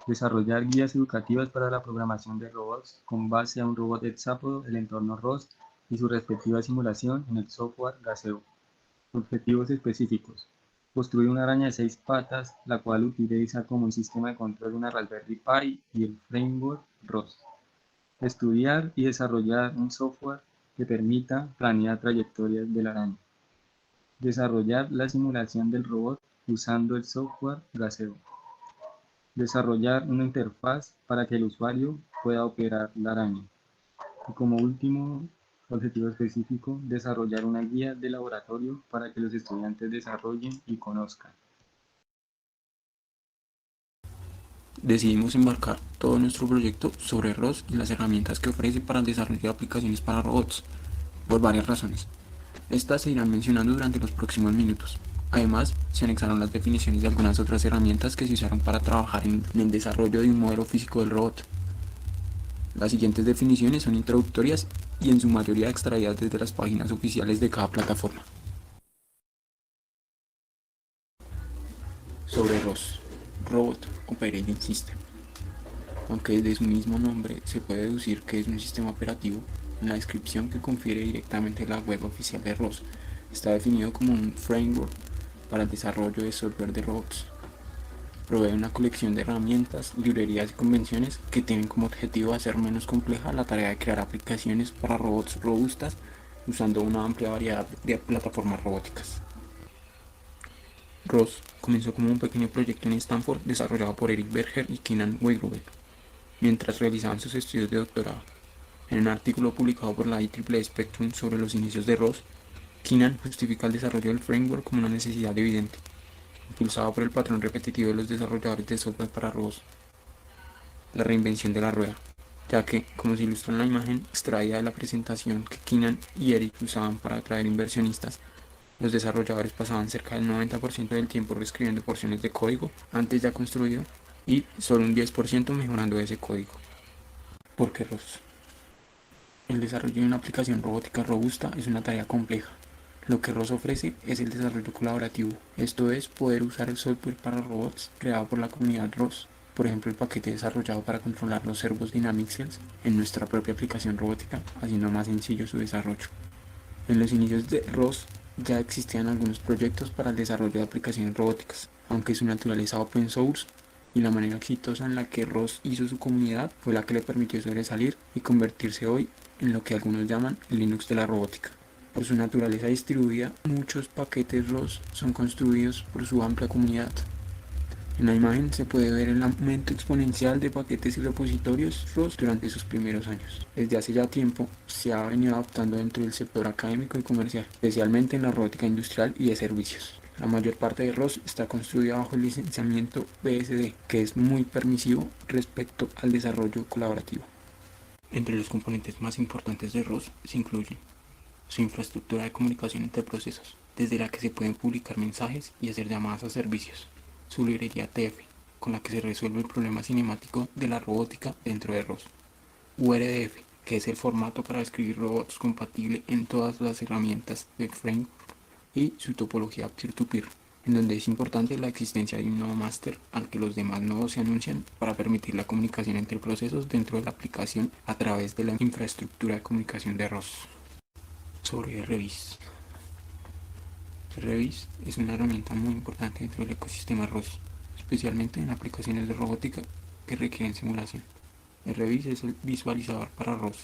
Desarrollar guías educativas para la programación de robots con base a un robot hexápodo, el entorno ROS y su respectiva simulación en el software Gaseo. Objetivos específicos. Construir una araña de 6 patas, la cual utiliza como un sistema de control una Raspberry Pi y el framework ROS. Estudiar y desarrollar un software que permita planear trayectorias de la araña. Desarrollar la simulación del robot usando el software Gaseo. Desarrollar una interfaz para que el usuario pueda operar la araña. Y como último objetivo específico, desarrollar una guía de laboratorio para que los estudiantes desarrollen y conozcan.
Decidimos embarcar todo nuestro proyecto sobre ROS y las herramientas que ofrece para el desarrollo de aplicaciones para robots, por varias razones. Estas se irán mencionando durante los próximos minutos. Además, se anexaron las definiciones de algunas otras herramientas que se usaron para trabajar en el desarrollo de un modelo físico del robot. Las siguientes definiciones son introductorias y en su mayoría extraídas desde las páginas oficiales de cada plataforma. Sobre ROS, Robot Operating System. Aunque de su mismo nombre se puede deducir que es un sistema operativo, en la descripción que confiere directamente la web oficial de ROS está definido como un framework para el desarrollo de software de robots. Provee una colección de herramientas, librerías y convenciones que tienen como objetivo hacer menos compleja la tarea de crear aplicaciones para robots robustas usando una amplia variedad de plataformas robóticas. ROS comenzó como un pequeño proyecto en Stanford desarrollado por Eric Berger y Keenan Weigruber mientras realizaban sus estudios de doctorado. En un artículo publicado por la IEEE Spectrum sobre los inicios de ROS, Keenan justifica el desarrollo del framework como una necesidad evidente, impulsado por el patrón repetitivo de los desarrolladores de software para robots, la reinvención de la rueda, ya que, como se ilustra en la imagen extraída de la presentación que Keenan y Eric usaban para atraer inversionistas, los desarrolladores pasaban cerca del 90% del tiempo reescribiendo porciones de código antes ya construido y solo un 10% mejorando ese código. ¿Por qué ROS? El desarrollo de una aplicación robótica robusta es una tarea compleja. Lo que ROS ofrece es el desarrollo colaborativo, esto es, poder usar el software para robots creado por la comunidad ROS, por ejemplo el paquete desarrollado para controlar los servos Dynamic Cells en nuestra propia aplicación robótica, haciendo más sencillo su desarrollo. En los inicios de ROS ya existían algunos proyectos para el desarrollo de aplicaciones robóticas, aunque su naturaleza open source y la manera exitosa en la que ROS hizo su comunidad fue la que le permitió sobresalir y convertirse hoy en lo que algunos llaman el Linux de la robótica. Por su naturaleza distribuida, muchos paquetes ROS son construidos por su amplia comunidad. En la imagen se puede ver el aumento exponencial de paquetes y repositorios ROS durante sus primeros años. Desde hace ya tiempo se ha venido adoptando dentro del sector académico y comercial, especialmente en la robótica industrial y de servicios. La mayor parte de ROS está construida bajo el licenciamiento BSD, que es muy permisivo respecto al desarrollo colaborativo. Entre los componentes más importantes de ROS se incluyen su infraestructura de comunicación entre procesos, desde la que se pueden publicar mensajes y hacer llamadas a servicios, su librería TF, con la que se resuelve el problema cinemático de la robótica dentro de ROS, URDF, que es el formato para escribir robots compatible en todas las herramientas de framework, y su topología peer-to-peer, en donde es importante la existencia de un nodo master al que los demás nodos se anuncian para permitir la comunicación entre procesos dentro de la aplicación a través de la infraestructura de comunicación de ROS. Sobre Revis. Revis es una herramienta muy importante dentro del ecosistema ROS, especialmente en aplicaciones de robótica que requieren simulación. El Revis es el visualizador para ROS.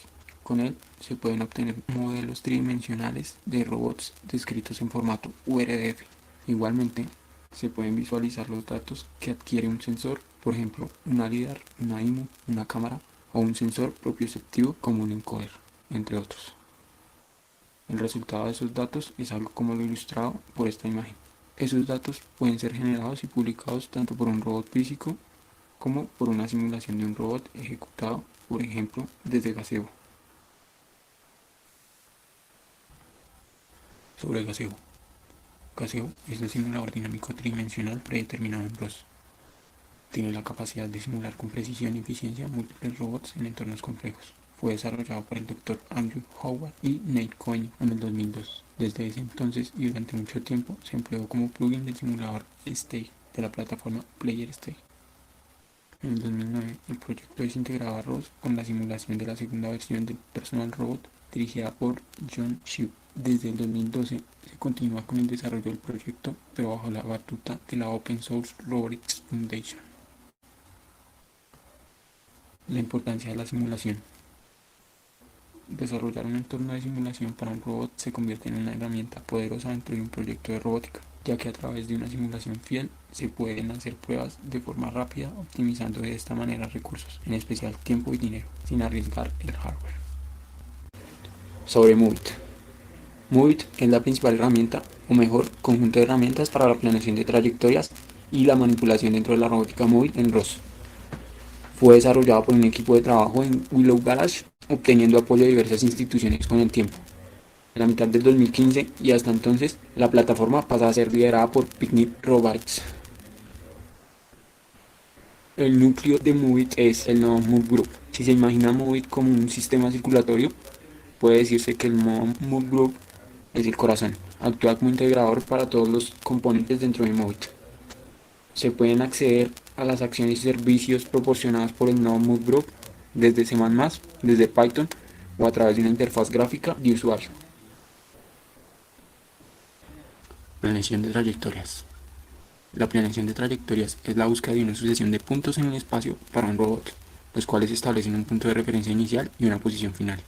Con él se pueden obtener modelos tridimensionales de robots descritos en formato URDF. Igualmente, se pueden visualizar los datos que adquiere un sensor, por ejemplo, una LIDAR, una IMU, una cámara o un sensor propioceptivo como un encoder. entre otros. El resultado de esos datos es algo como lo ilustrado por esta imagen. Esos datos pueden ser generados y publicados tanto por un robot físico como por una simulación de un robot ejecutado, por ejemplo, desde Gazebo. Sobre Gazebo. Gazebo es el simulador dinámico tridimensional predeterminado en ROS. Tiene la capacidad de simular con precisión y eficiencia múltiples robots en entornos complejos. Fue desarrollado por el Dr. Andrew Howard y Nate Coyne en el 2002. Desde ese entonces y durante mucho tiempo se empleó como plugin del simulador Stage de la plataforma PlayerStage. En el 2009, el proyecto desintegraba a ROS con la simulación de la segunda versión del Personal Robot dirigida por John Shu. Desde el 2012 se continúa con el desarrollo del proyecto, pero bajo la batuta de la Open Source Robotics Foundation. La importancia de la simulación. Desarrollar un entorno de simulación para un robot se convierte en una herramienta poderosa dentro de un proyecto de robótica, ya que a través de una simulación fiel se pueden hacer pruebas de forma rápida, optimizando de esta manera recursos, en especial tiempo y dinero, sin arriesgar el hardware. Sobre Movit. Movit es la principal herramienta, o mejor, conjunto de herramientas para la planeación de trayectorias y la manipulación dentro de la robótica móvil en ROS. Fue desarrollado por un equipo de trabajo en Willow Garage, obteniendo apoyo de diversas instituciones con el tiempo. En la mitad del 2015 y hasta entonces, la plataforma pasa a ser liderada por Picnic Robotics. El núcleo de Movit es el nodo Move Group. Si se imagina Movit como un sistema circulatorio, puede decirse que el nodo Move Group es el corazón. Actúa como integrador para todos los componentes dentro de Movit. Se pueden acceder a las acciones y servicios proporcionadas por el nodo Move Group desde C++, desde Python o a través de una interfaz gráfica de usuario. Planeación de trayectorias. La planeación de trayectorias es la búsqueda de una sucesión de puntos en el espacio para un robot, los cuales establecen un punto de referencia inicial y una posición final.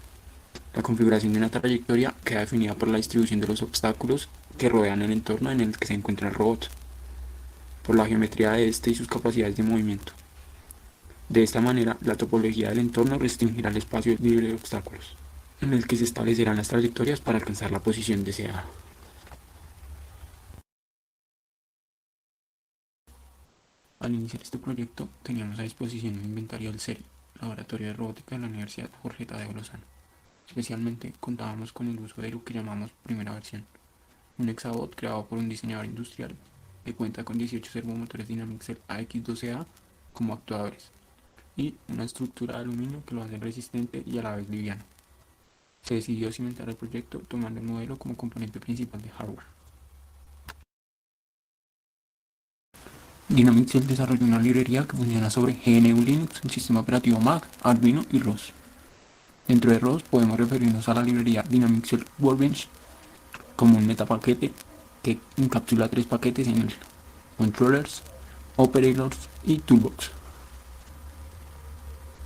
La configuración de una trayectoria queda definida por la distribución de los obstáculos que rodean el entorno en el que se encuentra el robot, por la geometría de este y sus capacidades de movimiento. De esta manera, la topología del entorno restringirá el espacio libre de obstáculos, en el que se establecerán las trayectorias para alcanzar la posición deseada. Al iniciar este proyecto, teníamos a disposición un inventario del CERI, Laboratorio de Robótica de la Universidad Jorge Tadeo Lozano. Especialmente contábamos con el uso de lo que llamamos primera versión, un Exabot creado por un diseñador industrial que cuenta con 18 servomotores Dynamixel AX12A como actuadores y una estructura de aluminio que lo hace resistente y a la vez liviano. Se decidió cimentar el proyecto tomando el modelo como componente principal de hardware. Dynamixel desarrolló una librería que funciona sobre GNU Linux, el sistema operativo Mac, Arduino y ROS. Dentro de ROS podemos referirnos a la librería Dynamixel Workbench como un metapaquete que encapsula 3 paquetes en el Controllers, Operators y Toolbox.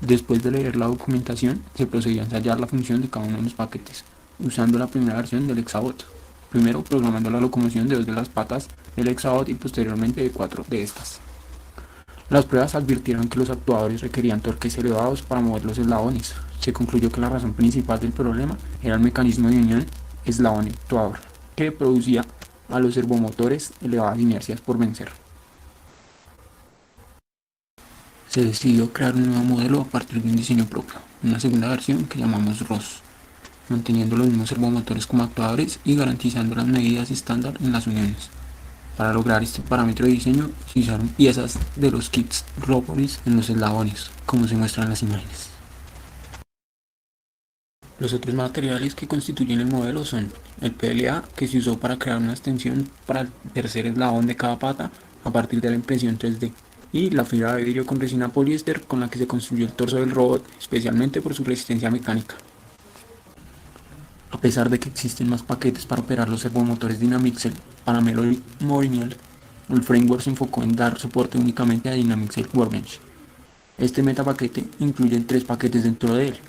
Después de leer la documentación, se procedió a ensayar la función de cada uno de los paquetes, usando la primera versión del Exabot. Primero programando la locomoción de 2 de las patas del Exabot y posteriormente de 4 de estas. Las pruebas advirtieron que los actuadores requerían torques elevados para mover los eslabones. Se concluyó que la razón principal del problema era el mecanismo de unión eslabón-actuador, que producía a los servomotores elevadas inercias por vencer. Se decidió crear un nuevo modelo a partir de un diseño propio, una segunda versión que llamamos ROS, manteniendo los mismos servomotores como actuadores y garantizando las medidas estándar en las uniones. Para lograr este parámetro de diseño se usaron piezas de los kits Robotics en los eslabones, como se muestra en las imágenes. Los otros materiales que constituyen el modelo son el PLA, que se usó para crear una extensión para el tercer eslabón de cada pata a partir de la impresión 3D, y la fibra de vidrio con resina poliéster con la que se construyó el torso del robot, especialmente por su resistencia mecánica. A pesar de que existen más paquetes para operar los servomotores Dynamixel para Memory Morial, el framework se enfocó en dar soporte únicamente a Dynamixel Workbench. Este metapaquete incluye 3 paquetes dentro de él.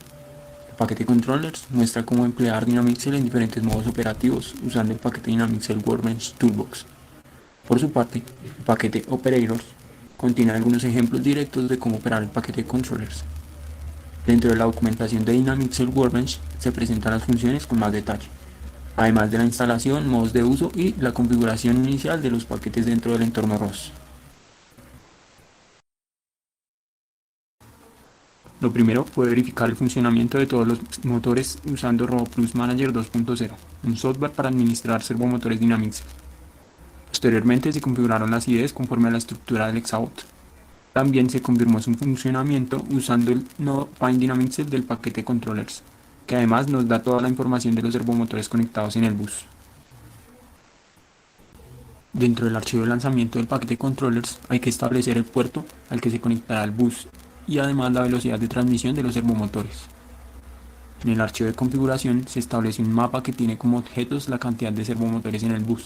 El paquete Controllers muestra cómo emplear Dynamixel en diferentes modos operativos usando el paquete Dynamixel Workbench Toolbox. Por su parte, el paquete Operators contiene algunos ejemplos directos de cómo operar el paquete Controllers. Dentro de la documentación de DynamicCell Workbench se presentan las funciones con más detalle, además de la instalación, modos de uso y la configuración inicial de los paquetes dentro del entorno ROS. Lo primero fue verificar el funcionamiento de todos los motores usando RoboPlus Manager 2.0, un software para administrar servomotores DynamicCell. Posteriormente se configuraron las IDEs conforme a la estructura del Exabot. También se confirmó su funcionamiento usando el nodo Find DynamicCell del paquete Controllers, que además nos da toda la información de los servomotores conectados en el bus. Dentro del archivo de lanzamiento del paquete Controllers hay que establecer el puerto al que se conectará el bus y además la velocidad de transmisión de los servomotores. En el archivo de configuración se establece un mapa que tiene como objetos la cantidad de servomotores en el bus.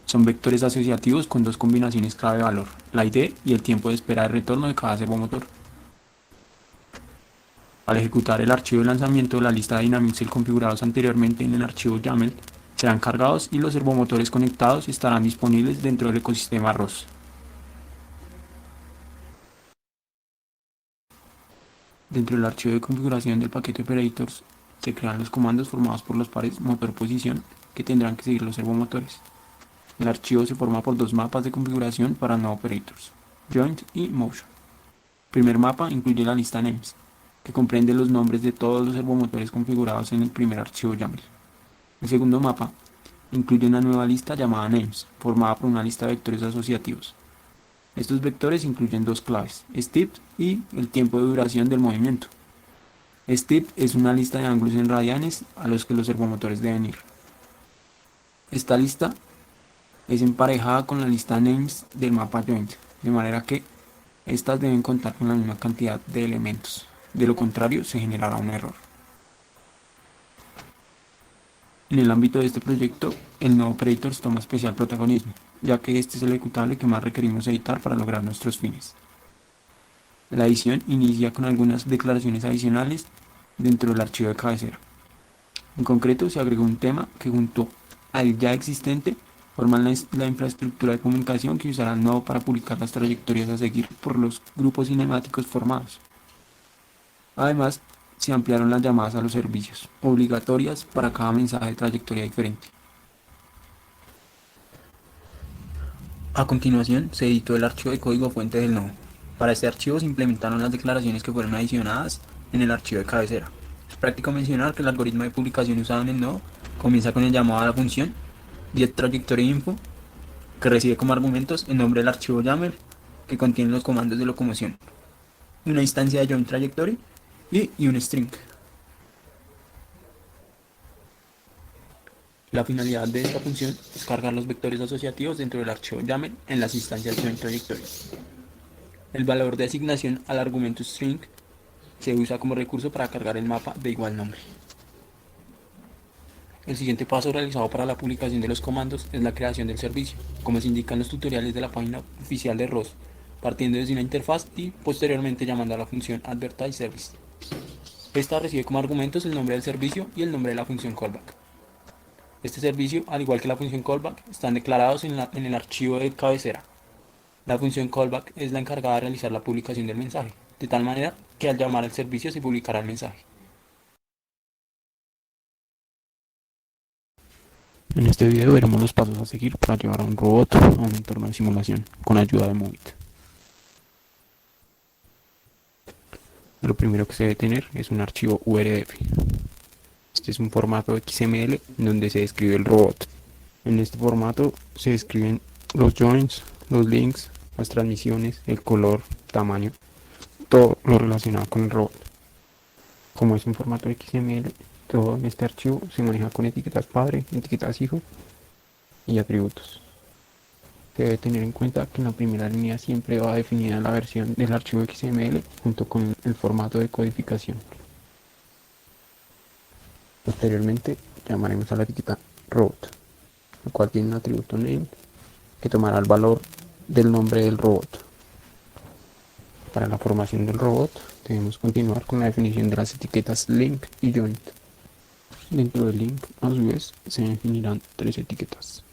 Son vectores asociativos con dos combinaciones clave-valor, la ID y el tiempo de espera de retorno de cada servomotor. Al ejecutar el archivo de lanzamiento de la lista de DynamicCell configurados anteriormente en el archivo YAML, serán cargados y los servomotores conectados estarán disponibles dentro del ecosistema ROS. Dentro del archivo de configuración del paquete Operators se crean los comandos formados por los pares motor-posición que tendrán que seguir los servomotores. El archivo se forma por dos mapas de configuración para no operators, Joint y Motion. El primer mapa incluye la lista names, que comprende los nombres de todos los servomotores configurados en el primer archivo YAML. El segundo mapa incluye una nueva lista llamada names, formada por una lista de vectores asociativos. Estos vectores incluyen dos claves, STIP y el tiempo de duración del movimiento. STIP es una lista de ángulos en radianes a los que los servomotores deben ir. Esta lista es emparejada con la lista names del mapa joint, de manera que estas deben contar con la misma cantidad de elementos. De lo contrario, se generará un error. En el ámbito de este proyecto, el nodo Operators toma especial protagonismo, ya que este es el ejecutable que más requerimos editar para lograr nuestros fines. La edición inicia con algunas declaraciones adicionales dentro del archivo de cabecera. En concreto, se agregó un tema que junto al ya existente forman la infraestructura de comunicación que usará el nodo para publicar las trayectorias a seguir por los grupos cinemáticos formados. Además, se ampliaron las llamadas a los servicios, obligatorias para cada mensaje de trayectoria diferente. A continuación, se editó el archivo de código fuente del nodo. Para este archivo se implementaron las declaraciones que fueron adicionadas en el archivo de cabecera. Es práctico mencionar que el algoritmo de publicación usado en el nodo comienza con el llamado a la función getTrajectoryInfo, que recibe como argumentos el nombre del archivo YAML que contiene los comandos de locomoción, una instancia de joinTrajectory y un string. La finalidad de esta función es cargar los vectores asociativos dentro del archivo YAML en las instancias joinTrajectory. El valor de asignación al argumento string se usa como recurso para cargar el mapa de igual nombre. El siguiente paso realizado para la publicación de los comandos es la creación del servicio, como se indica en los tutoriales de la página oficial de ROS, partiendo desde una interfaz y posteriormente llamando a la función advertiseService. Esta recibe como argumentos el nombre del servicio y el nombre de la función callback. Este servicio, al igual que la función callback, están declarados en el archivo de cabecera. La función callback es la encargada de realizar la publicación del mensaje, de tal manera que al llamar al servicio se publicará el mensaje. En este video veremos los pasos a seguir para llevar a un robot a un entorno de simulación con ayuda de Movit. Lo primero que se debe tener es un archivo URF. Este es un formato XML donde se describe el robot. En este formato se describen los joins, los links, las transmisiones, el color, tamaño, todo lo relacionado con el robot. Como es un formato XML, todo en este archivo se maneja con etiquetas padre, etiquetas hijo y atributos. Se debe tener en cuenta que en la primera línea siempre va definida la versión del archivo XML junto con el formato de codificación. Posteriormente llamaremos a la etiqueta robot, la cual tiene un atributo name que tomará el valor del nombre del robot. Para la formación del robot debemos continuar con la definición de las etiquetas link y joint. Dentro del link, a su vez, se definirán tres etiquetas: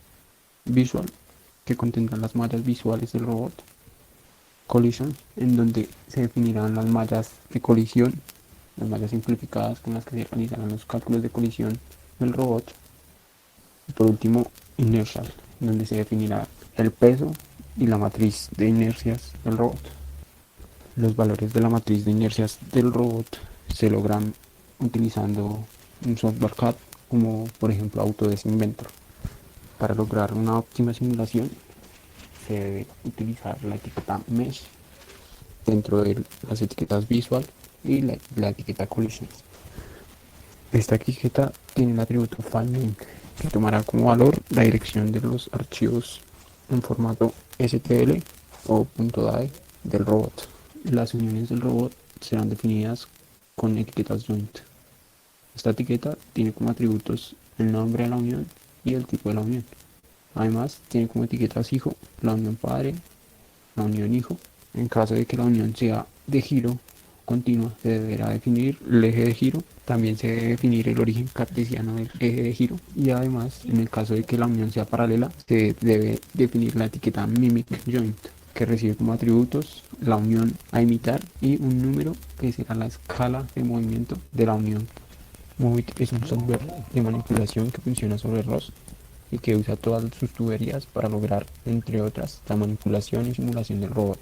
visual, que contendrán las mallas visuales del robot; collision, en donde se definirán las mallas de colisión las mallas simplificadas con las que se realizarán los cálculos de colisión del robot. Y por último, inercial, donde se definirá el peso y la matriz de inercias del robot. Los valores de la matriz de inercias del robot se logran utilizando un software CAD como por ejemplo Autodesk Inventor. Para lograr una óptima simulación se debe utilizar la etiqueta Mesh dentro de las etiquetas Visual y la etiqueta Collisions. Esta etiqueta tiene el atributo FileName, que tomará como valor la dirección de los archivos en formato STL o .dai del robot. Las uniones del robot serán definidas con etiquetas joint. Esta etiqueta tiene como atributos el nombre de la unión y el tipo de la unión. Además, tiene como etiquetas hijo la unión padre, la unión hijo. En caso de que la unión sea de giro continua, se deberá definir el eje de giro. También se debe definir el origen cartesiano del eje de giro. Y además, en el caso de que la unión sea paralela, se debe definir la etiqueta mimic joint, que recibe como atributos la unión a imitar y un número que será la escala de movimiento de la unión. Movit es un software de manipulación que funciona sobre ROS y que usa todas sus tuberías para lograr, entre otras, la manipulación y simulación del robot.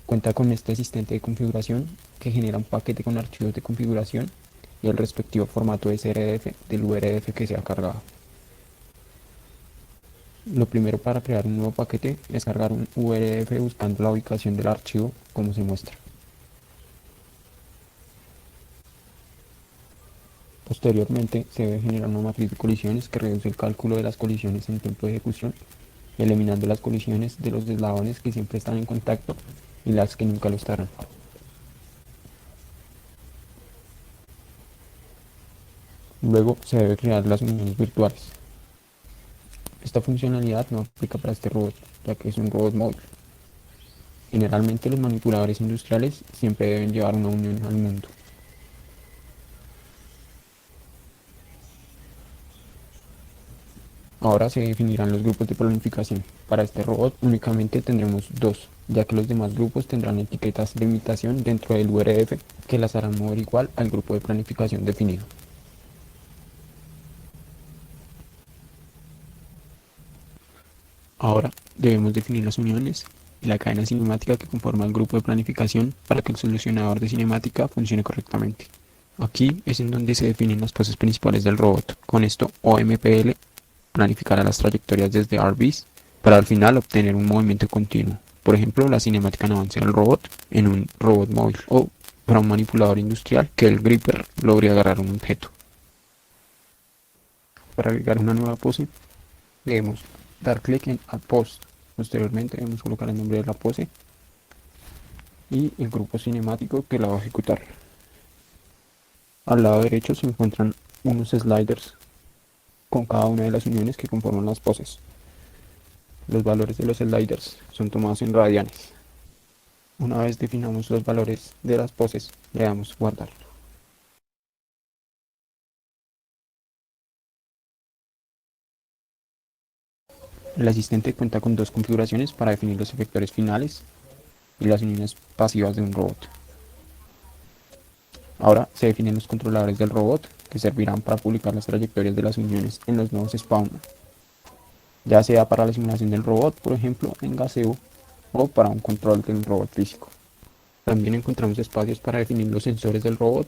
Cuenta con este asistente de configuración que genera un paquete con archivos de configuración y el respectivo formato SRF del URF que se ha cargado. Lo primero para crear un nuevo paquete es cargar un URF buscando la ubicación del archivo como se muestra. Posteriormente se debe generar una matriz de colisiones que reduce el cálculo de las colisiones en tiempo de ejecución, eliminando las colisiones de los eslabones que siempre están en contacto y las que nunca lo estarán. Luego se debe crear las uniones virtuales. Esta funcionalidad no aplica para este robot, ya que es un robot móvil. Generalmente los manipuladores industriales siempre deben llevar una unión al mundo. Ahora se definirán los grupos de planificación. Para este robot únicamente tendremos dos, ya que los demás grupos tendrán etiquetas de imitación dentro del URF que las harán mover igual al grupo de planificación definido. Ahora debemos definir las uniones y la cadena cinemática que conforma el grupo de planificación para que el solucionador de cinemática funcione correctamente. Aquí es en donde se definen las poses principales del robot. Con esto OMPL planificará las trayectorias desde RBs para al final obtener un movimiento continuo. Por ejemplo, la cinemática en avance del robot en un robot móvil o para un manipulador industrial que el gripper logre agarrar un objeto. Para agregar una nueva pose debemos dar clic en Add Pose. Posteriormente debemos colocar el nombre de la pose y el grupo cinemático que la va a ejecutar. Al lado derecho se encuentran unos sliders con cada una de las uniones que conforman las poses. Los valores de los sliders son tomados en radianes. Una vez definamos los valores de las poses, le damos guardar. El asistente cuenta con dos configuraciones para definir los efectores finales y las uniones pasivas de un robot. Ahora se definen los controladores del robot que servirán para publicar las trayectorias de las uniones en los nodos spawn, ya sea para la simulación del robot, por ejemplo, en gaseo, o para un control de un robot físico. También encontramos espacios para definir los sensores del robot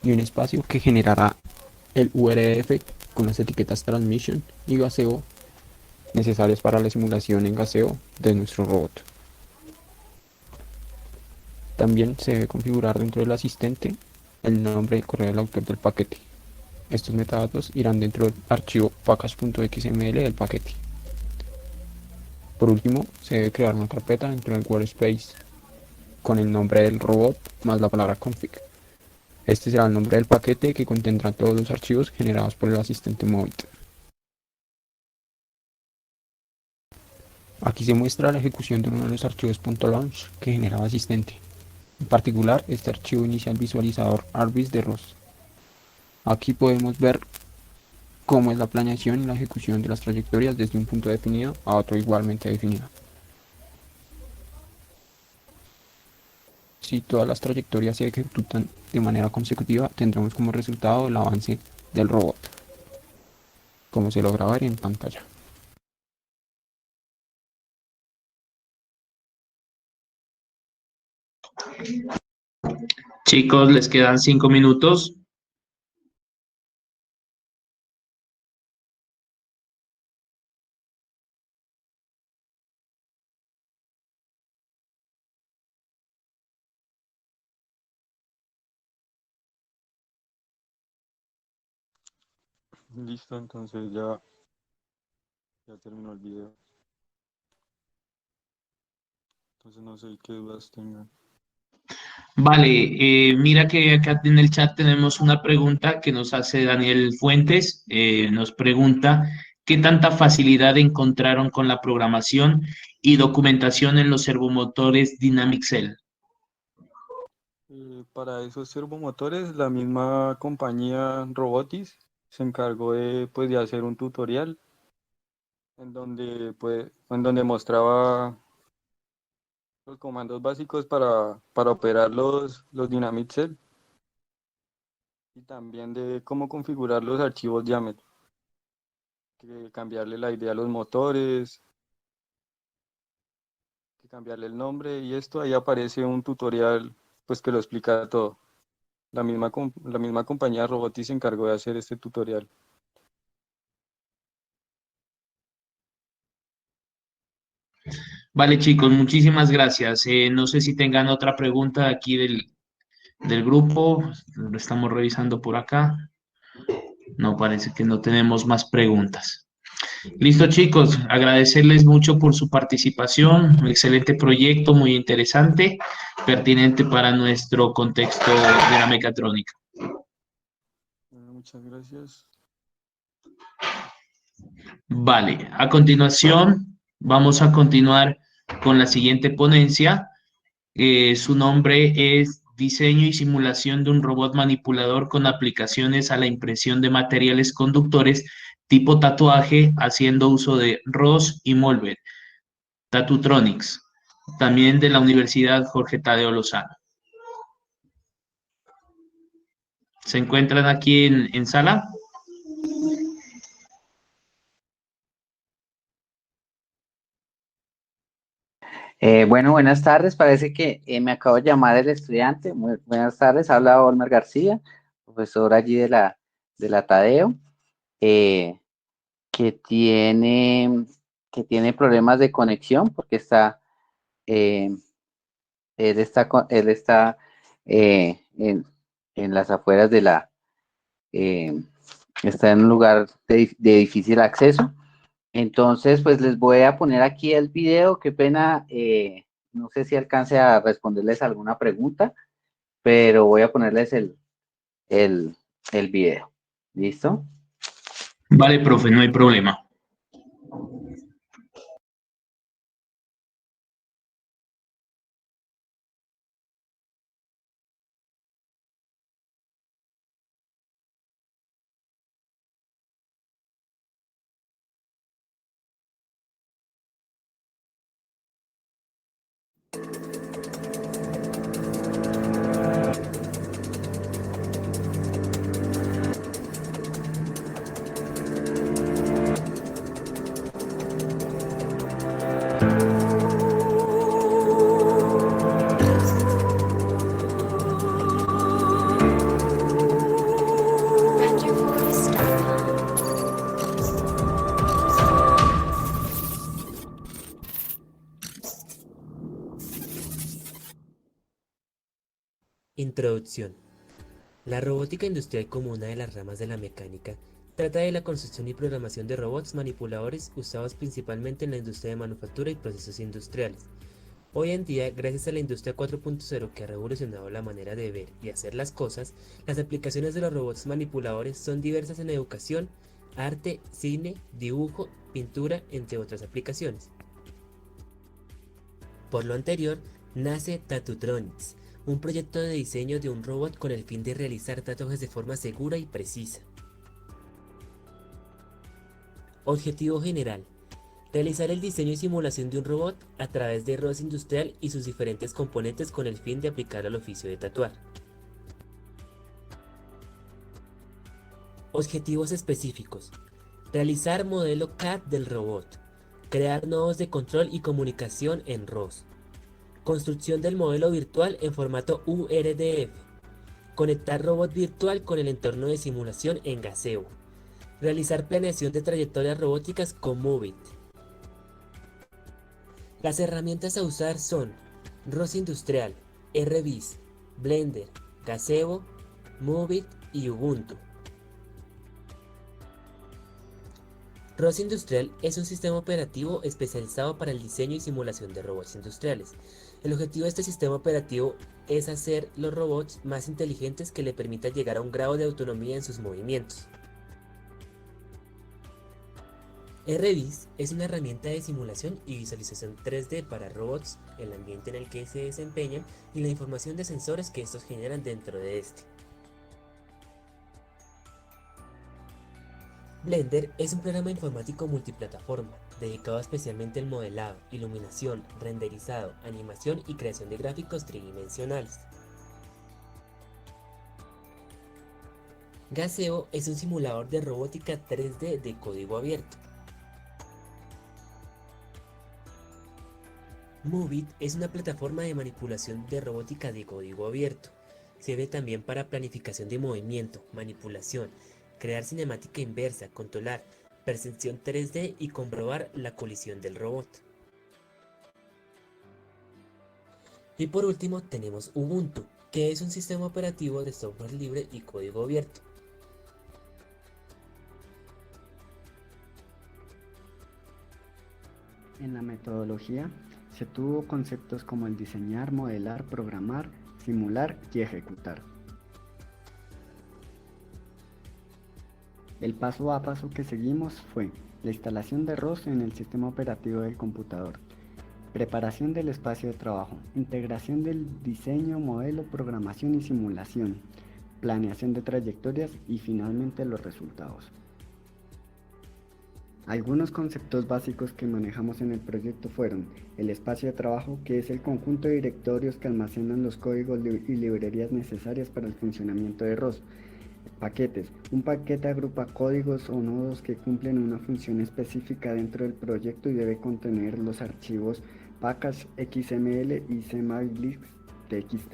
y un espacio que generará el URF con las etiquetas Transmission y gaseo necesarias para la simulación en gaseo de nuestro robot. También se debe configurar dentro del asistente el nombre y el correo del autor del paquete. Estos metadatos irán dentro del archivo package.xml del paquete. Por último, se debe crear una carpeta dentro del workspace con el nombre del robot más la palabra config. Este será el nombre del paquete que contendrá todos los archivos generados por el asistente Movit. Aquí se muestra la ejecución de uno de los archivos .launch que genera el asistente. En particular, este archivo inicia el visualizador RBs de ROS. Aquí podemos ver cómo es la planeación y la ejecución de las trayectorias desde un punto definido a otro igualmente definido. Si todas las trayectorias se ejecutan de manera consecutiva, tendremos como resultado el avance del robot, como se logra ver en pantalla.
Chicos, les quedan 5 minutos.
Listo, entonces ya terminó el video. Entonces no sé qué dudas tengan.
Vale, mira que acá en el chat tenemos una pregunta que nos hace Daniel Fuentes. Nos pregunta, ¿qué tanta facilidad encontraron con la programación y documentación en los servomotores Dynamic Cell?
Para esos servomotores, la misma compañía Robotis se encargó de hacer un tutorial en donde mostraba los comandos básicos para operar los Dynamic Cell y también de cómo configurar los archivos YAML, que cambiarle la idea a los motores, que cambiarle el nombre y esto. Ahí aparece un tutorial pues que lo explica todo. La misma compañía Robotis se encargó de hacer este tutorial.
Vale, chicos, muchísimas gracias. No sé si tengan otra pregunta aquí del grupo. Lo estamos revisando por acá. No, parece que no tenemos más preguntas. Listo, chicos, agradecerles mucho por su participación. Un excelente proyecto, muy interesante, pertinente para nuestro contexto de la mecatrónica.
Muchas gracias.
Vale, a continuación vamos a continuar con la siguiente ponencia. Su nombre es Diseño y simulación de un robot manipulador con aplicaciones a la impresión de materiales conductores tipo tatuaje, haciendo uso de ROS y Molver, Tatutronics, también de la Universidad Jorge Tadeo Lozano. ¿Se encuentran aquí en sala?
Bueno, buenas tardes. Parece que me acabo de llamar el estudiante. Muy buenas tardes. Habla Olmer García, profesor allí de la Tadeo, eh, que tiene, que tiene problemas de conexión porque eh, él está en las afueras eh, está en un lugar de difícil acceso. Entonces, pues les voy a poner aquí el video. Qué pena, no sé si alcance a responderles alguna pregunta, pero voy a ponerles el, el video. ¿Listo?
Vale, profe, no hay problema.
Introducción. La robótica industrial, como una de las ramas de la mecánica, trata de la construcción y programación de robots manipuladores usados principalmente en la industria de manufactura y procesos industriales. Hoy en día, gracias a la industria 4.0 que ha revolucionado la manera de ver y hacer las cosas, las aplicaciones de los robots manipuladores son diversas en educación, arte, cine, dibujo, pintura, entre otras aplicaciones. Por lo anterior, nace Tatutronics, un proyecto de diseño de un robot con el fin de realizar tatuajes de forma segura y precisa. Objetivo general. Realizar el diseño y simulación de un robot a través de ROS industrial y sus diferentes componentes con el fin de aplicar al oficio de tatuar. Objetivos específicos. Realizar modelo CAD del robot. Crear nodos de control y comunicación en ROS. Construcción del modelo virtual en formato URDF. Conectar robot virtual con el entorno de simulación en Gazebo. Realizar planeación de trayectorias robóticas con Movit. Las herramientas a usar son ROS Industrial, RViz, Blender, Gazebo, Movit y Ubuntu. ROS Industrial es un sistema operativo especializado para el diseño y simulación de robots industriales. El objetivo de este sistema operativo es hacer los robots más inteligentes que le permita llegar a un grado de autonomía en sus movimientos. RViz es una herramienta de simulación y visualización 3D para robots, el ambiente en el que se desempeñan y la información de sensores que estos generan dentro de este. Blender es un programa informático multiplataforma, dedicado especialmente al modelado, iluminación, renderizado, animación y creación de gráficos tridimensionales. Gazebo es un simulador de robótica 3D de código abierto. Movit es una plataforma de manipulación de robótica de código abierto. Sirve también para planificación de movimiento, manipulación, crear cinemática inversa, controlar, percepción 3D y comprobar la colisión del robot. Y por último tenemos Ubuntu, que es un sistema operativo de software libre y código abierto.
En la metodología se tuvo conceptos como el diseñar, modelar, programar, simular y ejecutar. El paso a paso que seguimos fue la instalación de ROS en el sistema operativo del computador, preparación del espacio de trabajo, integración del diseño, modelo, programación y simulación, planeación de trayectorias y finalmente los resultados. Algunos conceptos básicos que manejamos en el proyecto fueron el espacio de trabajo, que es el conjunto de directorios que almacenan los códigos y librerías necesarias para el funcionamiento de ROS. Paquetes. Un paquete agrupa códigos o nodos que cumplen una función específica dentro del proyecto y debe contener los archivos package XML y cmylist.txt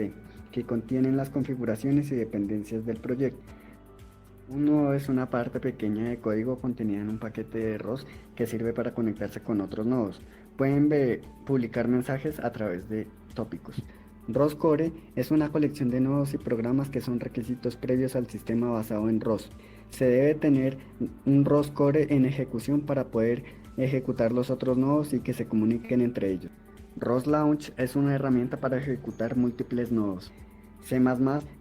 que contienen las configuraciones y dependencias del proyecto. Un nodo es una parte pequeña de código contenida en un paquete de ROS que sirve para conectarse con otros nodos. Pueden publicar mensajes a través de tópicos. ROS Core es una colección de nodos y programas que son requisitos previos al sistema basado en ROS. Se debe tener un ROS Core en ejecución para poder ejecutar los otros nodos y que se comuniquen entre ellos. ROS Launch es una herramienta para ejecutar múltiples nodos. C++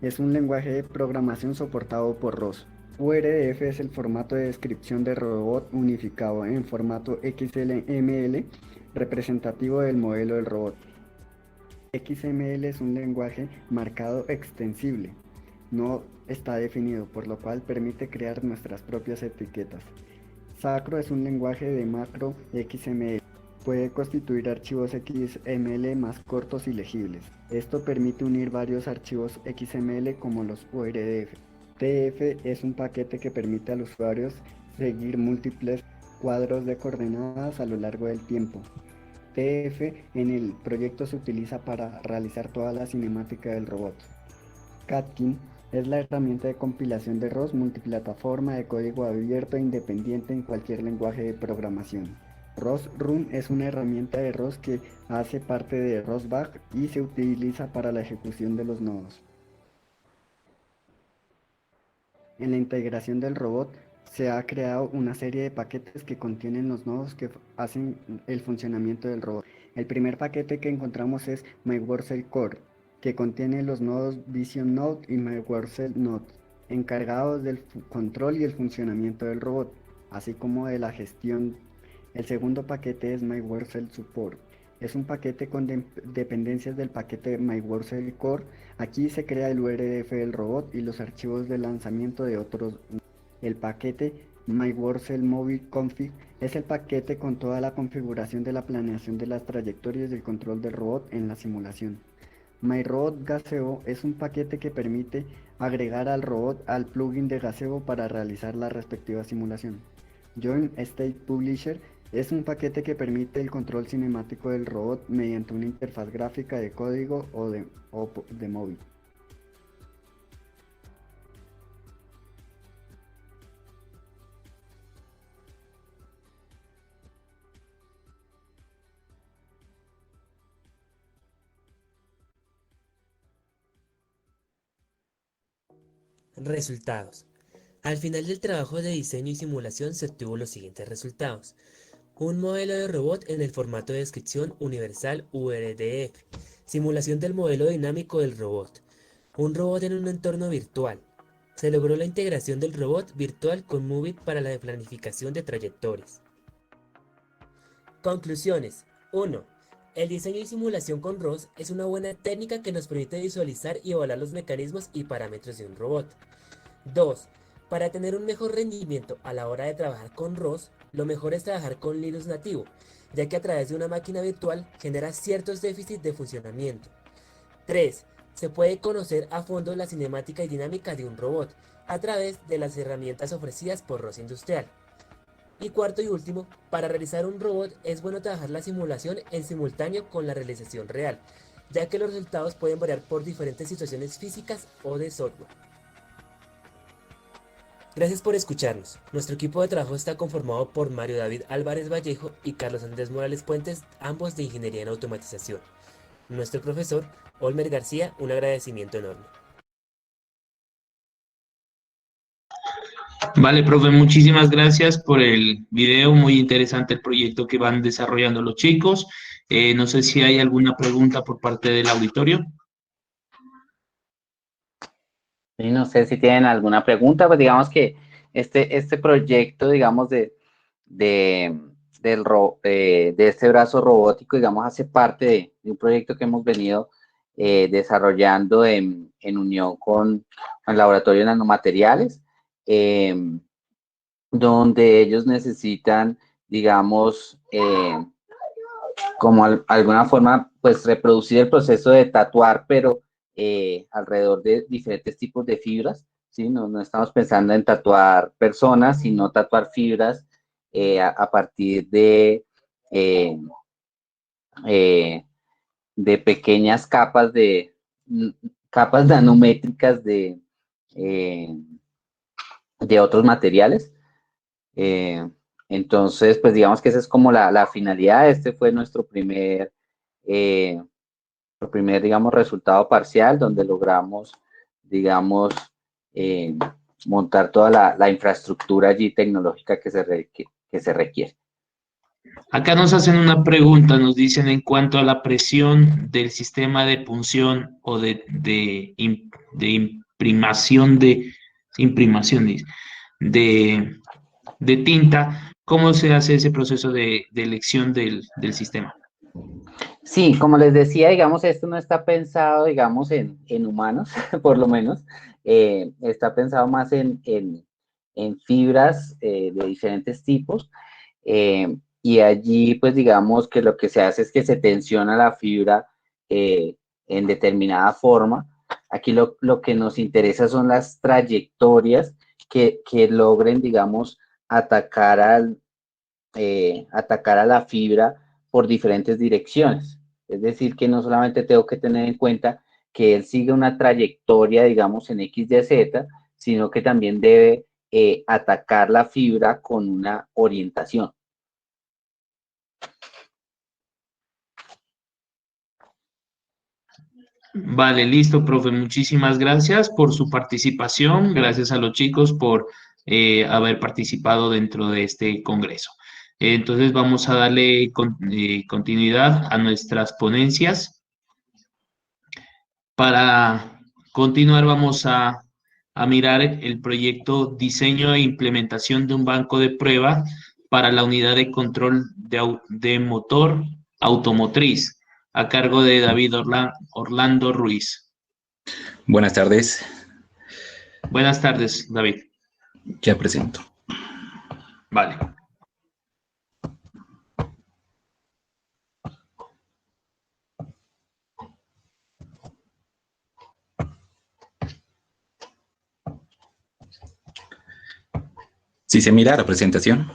es un lenguaje de programación soportado por ROS. URDF es el formato de descripción de robot unificado en formato XML representativo del modelo del robot. XML es un lenguaje marcado extensible, no está definido, por lo cual permite crear nuestras propias etiquetas. Sacro es un lenguaje de macro XML, puede constituir archivos XML más cortos y legibles. Esto permite unir varios archivos XML como los URDF. TF es un paquete que permite al usuario seguir múltiples cuadros de coordenadas a lo largo del tiempo. TF en el proyecto se utiliza para realizar toda la cinemática del robot. Catkin es la herramienta de compilación de ROS multiplataforma de código abierto e independiente en cualquier lenguaje de programación. ROS Run es una herramienta de ROS que hace parte de ROSBAG y se utiliza para la ejecución de los nodos. En la integración del robot se ha creado una serie de paquetes que contienen los nodos que hacen el funcionamiento del robot. El primer paquete que encontramos es MyWorkcell Core, que contiene los nodos Vision Node y MyWorkcell Node, encargados del control y el funcionamiento del robot, así como de la gestión. El segundo paquete es MyWorkcell Support. Es un paquete con dependencias del paquete MyWorkcell Core. Aquí se crea el URDF del robot y los archivos de lanzamiento de otros. El paquete MyWorldCell Mobile Config es el paquete con toda la configuración de la planeación de las trayectorias y el control del robot en la simulación. MyRobot Gazebo es un paquete que permite agregar al robot al plugin de Gazebo para realizar la respectiva simulación. Join State Publisher es un paquete que permite el control cinemático del robot mediante una interfaz gráfica de código o de móvil.
Resultados. Al final del trabajo de diseño y simulación se obtuvo los siguientes resultados. Un modelo de robot en el formato de descripción universal URDF. Simulación del modelo dinámico del robot. Un robot en un entorno virtual. Se logró la integración del robot virtual con Movit para la planificación de trayectorias. Conclusiones. 1. El diseño y simulación con ROS es una buena técnica que nos permite visualizar y evaluar los mecanismos y parámetros de un robot. 2. Para tener un mejor rendimiento a la hora de trabajar con ROS, lo mejor es trabajar con Linux nativo, ya que a través de una máquina virtual genera ciertos déficits de funcionamiento. 3. Se puede conocer a fondo la cinemática y dinámica de un robot a través de las herramientas ofrecidas por ROS Industrial. Y cuarto y último, para realizar un robot es bueno trabajar la simulación en simultáneo con la realización real, ya que los resultados pueden variar por diferentes situaciones físicas o de software. Gracias por escucharnos. Nuestro equipo de trabajo está conformado por Mario David Álvarez Vallejo y Carlos Andrés Morales Puentes, ambos de Ingeniería en Automatización. Nuestro profesor, Olmer García, un agradecimiento enorme.
Vale, profe, muchísimas gracias por el video, muy interesante el proyecto que van desarrollando los chicos. No sé si hay alguna pregunta por parte del auditorio.
Y no sé si tienen alguna pregunta, pues digamos que este proyecto, digamos, de este brazo robótico, digamos, hace parte de un proyecto que hemos venido desarrollando en unión con el Laboratorio de Nanomateriales, donde ellos necesitan, digamos, como alguna forma, pues reproducir el proceso de tatuar, pero alrededor de diferentes tipos de fibras, ¿sí? No estamos pensando en tatuar personas, sino tatuar fibras a partir de pequeñas capas nanométricas de otros materiales. Entonces, pues digamos que esa es como la finalidad. Este fue nuestro primer, digamos, resultado parcial, donde logramos, digamos, montar toda la infraestructura allí tecnológica que se requiere.
Acá nos hacen una pregunta, nos dicen en cuanto a la presión del sistema de punción o de imprimación de tinta, ¿cómo se hace ese proceso de elección del sistema?
Sí, como les decía, digamos, esto no está pensado, digamos, en humanos, por lo menos. Está pensado más en fibras de diferentes tipos. Y allí, pues, digamos que lo que se hace es que se tensiona la fibra en determinada forma. Aquí lo que nos interesa son las trayectorias que logren, digamos, atacar a la fibra por diferentes direcciones. Es decir, que no solamente tengo que tener en cuenta que él sigue una trayectoria, digamos, en X, Y, Z, sino que también debe atacar la fibra con una orientación.
Vale, listo, profe. Muchísimas gracias por su participación. Gracias a los chicos por haber participado dentro de este congreso. Entonces vamos a darle continuidad a nuestras ponencias. Para continuar vamos a mirar el proyecto Diseño e Implementación de un banco de prueba para la unidad de control de motor automotriz, a cargo de David Orlando Ruiz.
Buenas tardes.
Buenas tardes, David.
Ya presento.
Vale.
¿Sí se mira la presentación?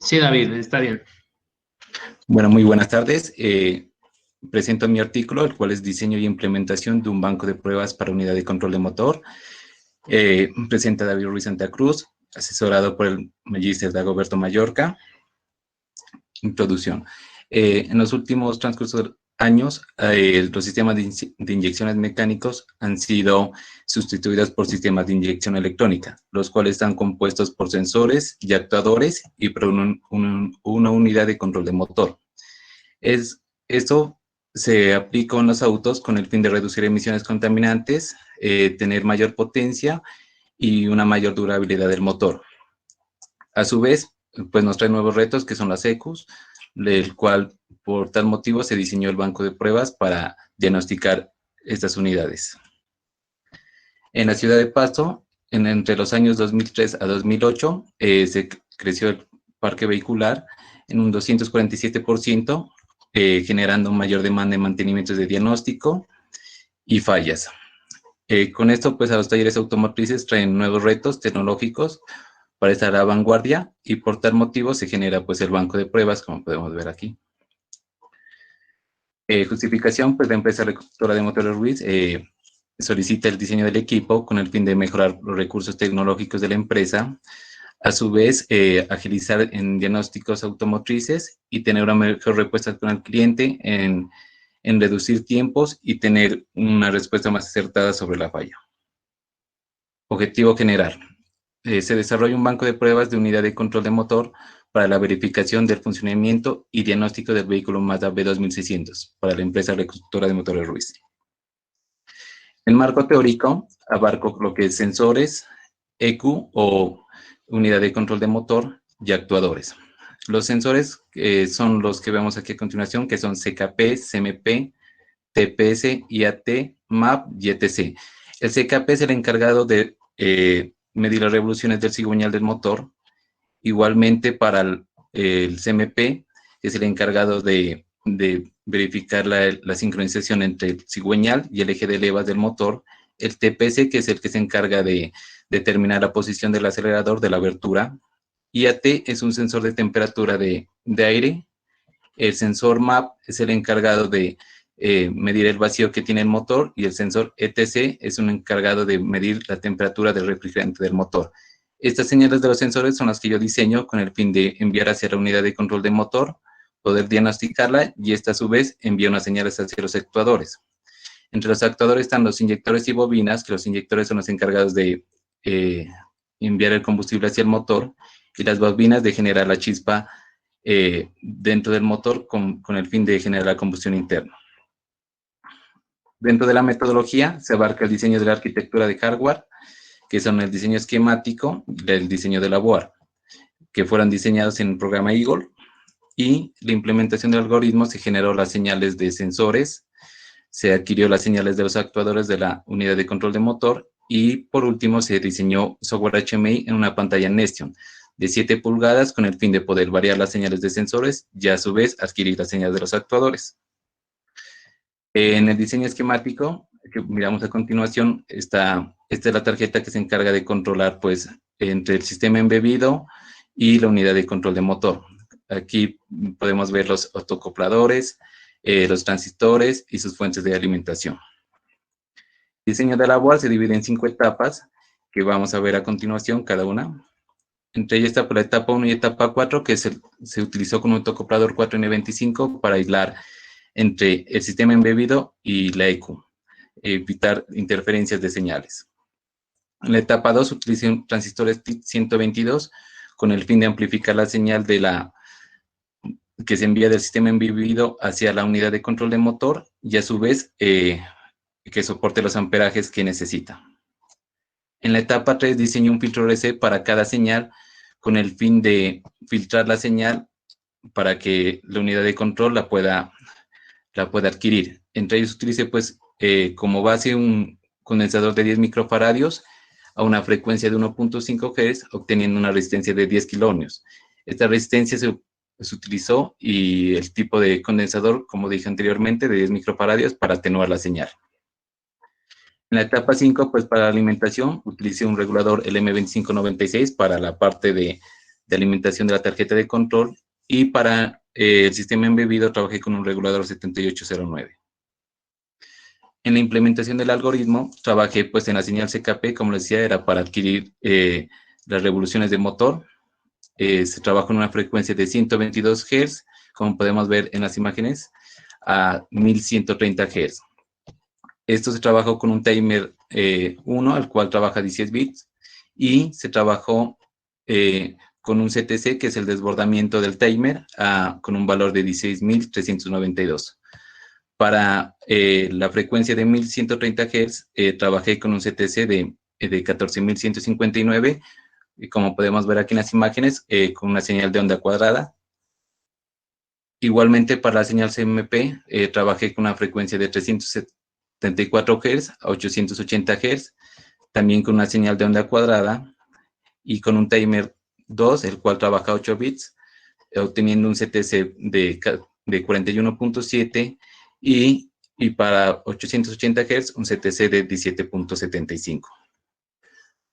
Sí, David, está bien.
Bueno, muy buenas tardes. Presento mi artículo, el cual es diseño y implementación de un banco de pruebas para unidad de control de motor. Presenta David Ruiz Santa Cruz, asesorado por el magíster Dagoberto Mallorca. Introducción. En los últimos transcurso años, los sistemas de inyecciones mecánicos han sido sustituidos por sistemas de inyección electrónica, los cuales están compuestos por sensores y actuadores y por una unidad de control de motor. Esto se aplica en los autos con el fin de reducir emisiones contaminantes, tener mayor potencia y una mayor durabilidad del motor. A su vez, pues nos trae nuevos retos que son las ECUs, del cual por tal motivo se diseñó el banco de pruebas para diagnosticar estas unidades. En la ciudad de Pasto, entre los años 2003 a 2008, se creció el parque vehicular en un 247%, generando mayor demanda en mantenimientos de diagnóstico y fallas. Con esto, pues a los talleres automotrices traen nuevos retos tecnológicos para estar a la vanguardia y por tal motivo se genera pues el banco de pruebas, como podemos ver aquí. Justificación, pues la empresa reconstructora de motores Ruiz solicita el diseño del equipo con el fin de mejorar los recursos tecnológicos de la empresa, a su vez agilizar en diagnósticos automotrices y tener una mejor respuesta con el cliente en reducir tiempos y tener una respuesta más acertada sobre la falla. Objetivo general. Se desarrolla un banco de pruebas de unidad de control de motor para la verificación del funcionamiento y diagnóstico del vehículo Mazda B2600 para la empresa reconstructora de motores Ruiz. El marco teórico abarca lo que es sensores, ECU o unidad de control de motor y actuadores. Los sensores son los que vemos aquí a continuación, que son CKP, CMP, TPS, IAT, MAP y ETC. El CKP es el encargado de medir las revoluciones del cigüeñal del motor. Igualmente para el CMP, es el encargado de verificar la sincronización entre el cigüeñal y el eje de levas del motor. El TPS, que es el que se encarga de determinar la posición del acelerador de la abertura. IAT es un sensor de temperatura de aire. El sensor MAP es el encargado de medir el vacío que tiene el motor y el sensor ETC es un encargado de medir la temperatura del refrigerante del motor. Estas señales de los sensores son las que yo diseño con el fin de enviar hacia la unidad de control de motor, poder diagnosticarla y esta a su vez envía unas señales hacia los actuadores. Entre los actuadores están los inyectores y bobinas, que los inyectores son los encargados de enviar el combustible hacia el motor y las bobinas de generar la chispa dentro del motor con el fin de generar la combustión interna. Dentro de la metodología se abarca el diseño de la arquitectura de hardware, que son el diseño esquemático, el diseño de la board, que fueron diseñados en el programa Eagle, y la implementación del algoritmo se generó las señales de sensores, se adquirió las señales de los actuadores de la unidad de control de motor, y por último se diseñó software HMI en una pantalla Nestion de 7 pulgadas con el fin de poder variar las señales de sensores y a su vez adquirir las señales de los actuadores. En el diseño esquemático, que miramos a continuación, esta es la tarjeta que se encarga de controlar pues, entre el sistema embebido y la unidad de control de motor. Aquí podemos ver los autoacopladores, los transistores y sus fuentes de alimentación. El diseño de la board se divide en 5 etapas que vamos a ver a continuación cada una. Entre ellas está por la etapa 1 y etapa 4, que se utilizó con un autoacoplador 4N25 para aislar entre el sistema embebido y la ECU, evitar interferencias de señales. En la etapa 2 se utilizan transistores TIC 122 con el fin de amplificar la señal que se envía del sistema embebido hacia la unidad de control de motor y a su vez que soporte los amperajes que necesita. En la etapa 3 diseño un filtro RC para cada señal con el fin de filtrar la señal para que la unidad de control la pueda adquirir. Entre ellos utilice pues como base un condensador de 10 microfaradios, a una frecuencia de 1.5 Hz, obteniendo una resistencia de 10 kiloohmios. Esta resistencia se utilizó y el tipo de condensador, como dije anteriormente, de 10 microfaradios para atenuar la señal. En la etapa 5, pues para la alimentación, utilicé un regulador LM2596 para la parte de alimentación de la tarjeta de control, y para el sistema embebido trabajé con un regulador 7809. En la implementación del algoritmo, trabajé pues en la señal CKP, como les decía, era para adquirir las revoluciones de motor. Se trabajó en una frecuencia de 122 Hz, como podemos ver en las imágenes, a 1130 Hz. Esto se trabajó con un timer 1, al cual trabaja 16 bits, y se trabajó con un CTC, que es el desbordamiento del timer, con un valor de 16.392. Para la frecuencia de 1130 Hz, trabajé con un CTC de 14.159, y como podemos ver aquí en las imágenes, con una señal de onda cuadrada. Igualmente para la señal CMP, trabajé con una frecuencia de 374 Hz a 880 Hz, también con una señal de onda cuadrada, y con un timer 2, el cual trabaja 8 bits, obteniendo un CTC de 41.7, y para 880 Hz un CTC de 17.75.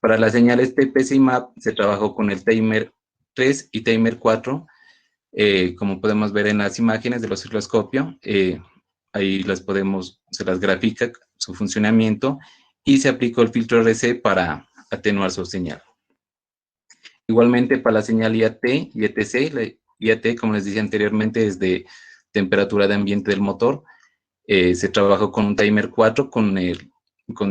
Para las señales TPS y MAP se trabajó con el timer 3 y timer 4, como podemos ver en las imágenes del osciloscopio. Ahí se las grafica su funcionamiento, y se aplicó el filtro RC para atenuar su señal. Igualmente para la señal IAT y ETC, la IAT, como les dije anteriormente, es de temperatura de ambiente del motor. Se trabajó con un timer 4 con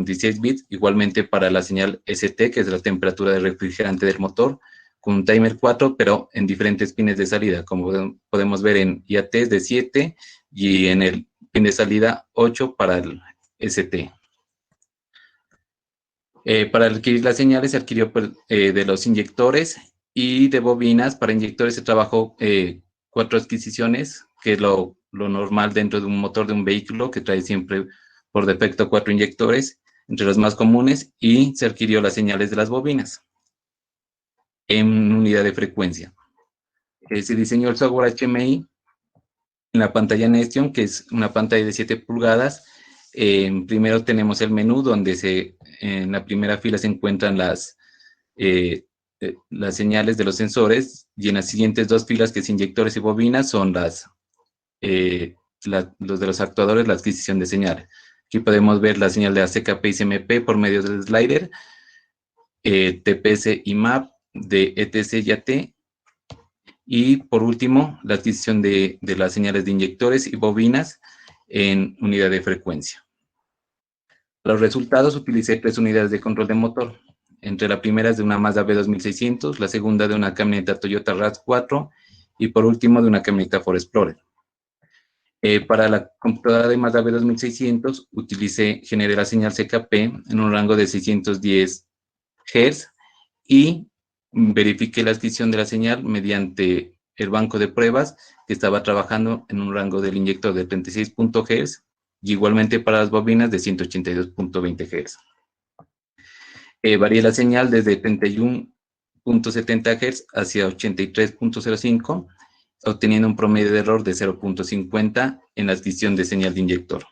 16 bits, igualmente para la señal ST, que es la temperatura de refrigerante del motor, con un timer 4, pero en diferentes pines de salida, como podemos ver en IAT es de 7, y en el pin de salida 8 para el ST. Para adquirir las señales se adquirió de los inyectores y de bobinas. Para inyectores se trabajó 4 adquisiciones, que es lo normal dentro de un motor de un vehículo, que trae siempre por defecto 4 inyectores, entre los más comunes, y se adquirió las señales de las bobinas en unidad de frecuencia. Se diseñó el software HMI en la pantalla Nestion, que es una pantalla de 7 pulgadas. Primero tenemos el menú, donde en la primera fila se encuentran las señales de los sensores, y en las siguientes 2 filas, que es inyectores y bobinas, son los de los actuadores, la adquisición de señales. Aquí podemos ver la señal de ACKP y CMP por medio del slider, TPS y MAP, de ETC y AT, y por último la adquisición de las señales de inyectores y bobinas en unidad de frecuencia. Los resultados: utilicé 3 unidades de control de motor. Entre la primera es de una Mazda B2600, la segunda de una camioneta Toyota RAV4, y por último de una camioneta Ford Explorer. Para la computadora de Mazda B2600 generé la señal CKP en un rango de 610 Hz, y verifiqué la adquisición de la señal mediante el banco de pruebas, que estaba trabajando en un rango del inyector de 36 Hz, y igualmente para las bobinas de 182.20 Hz. Varié la señal desde 31.70 Hz hacia 83.05, obteniendo un promedio de error de 0.50 en la adquisición de señal de inyector.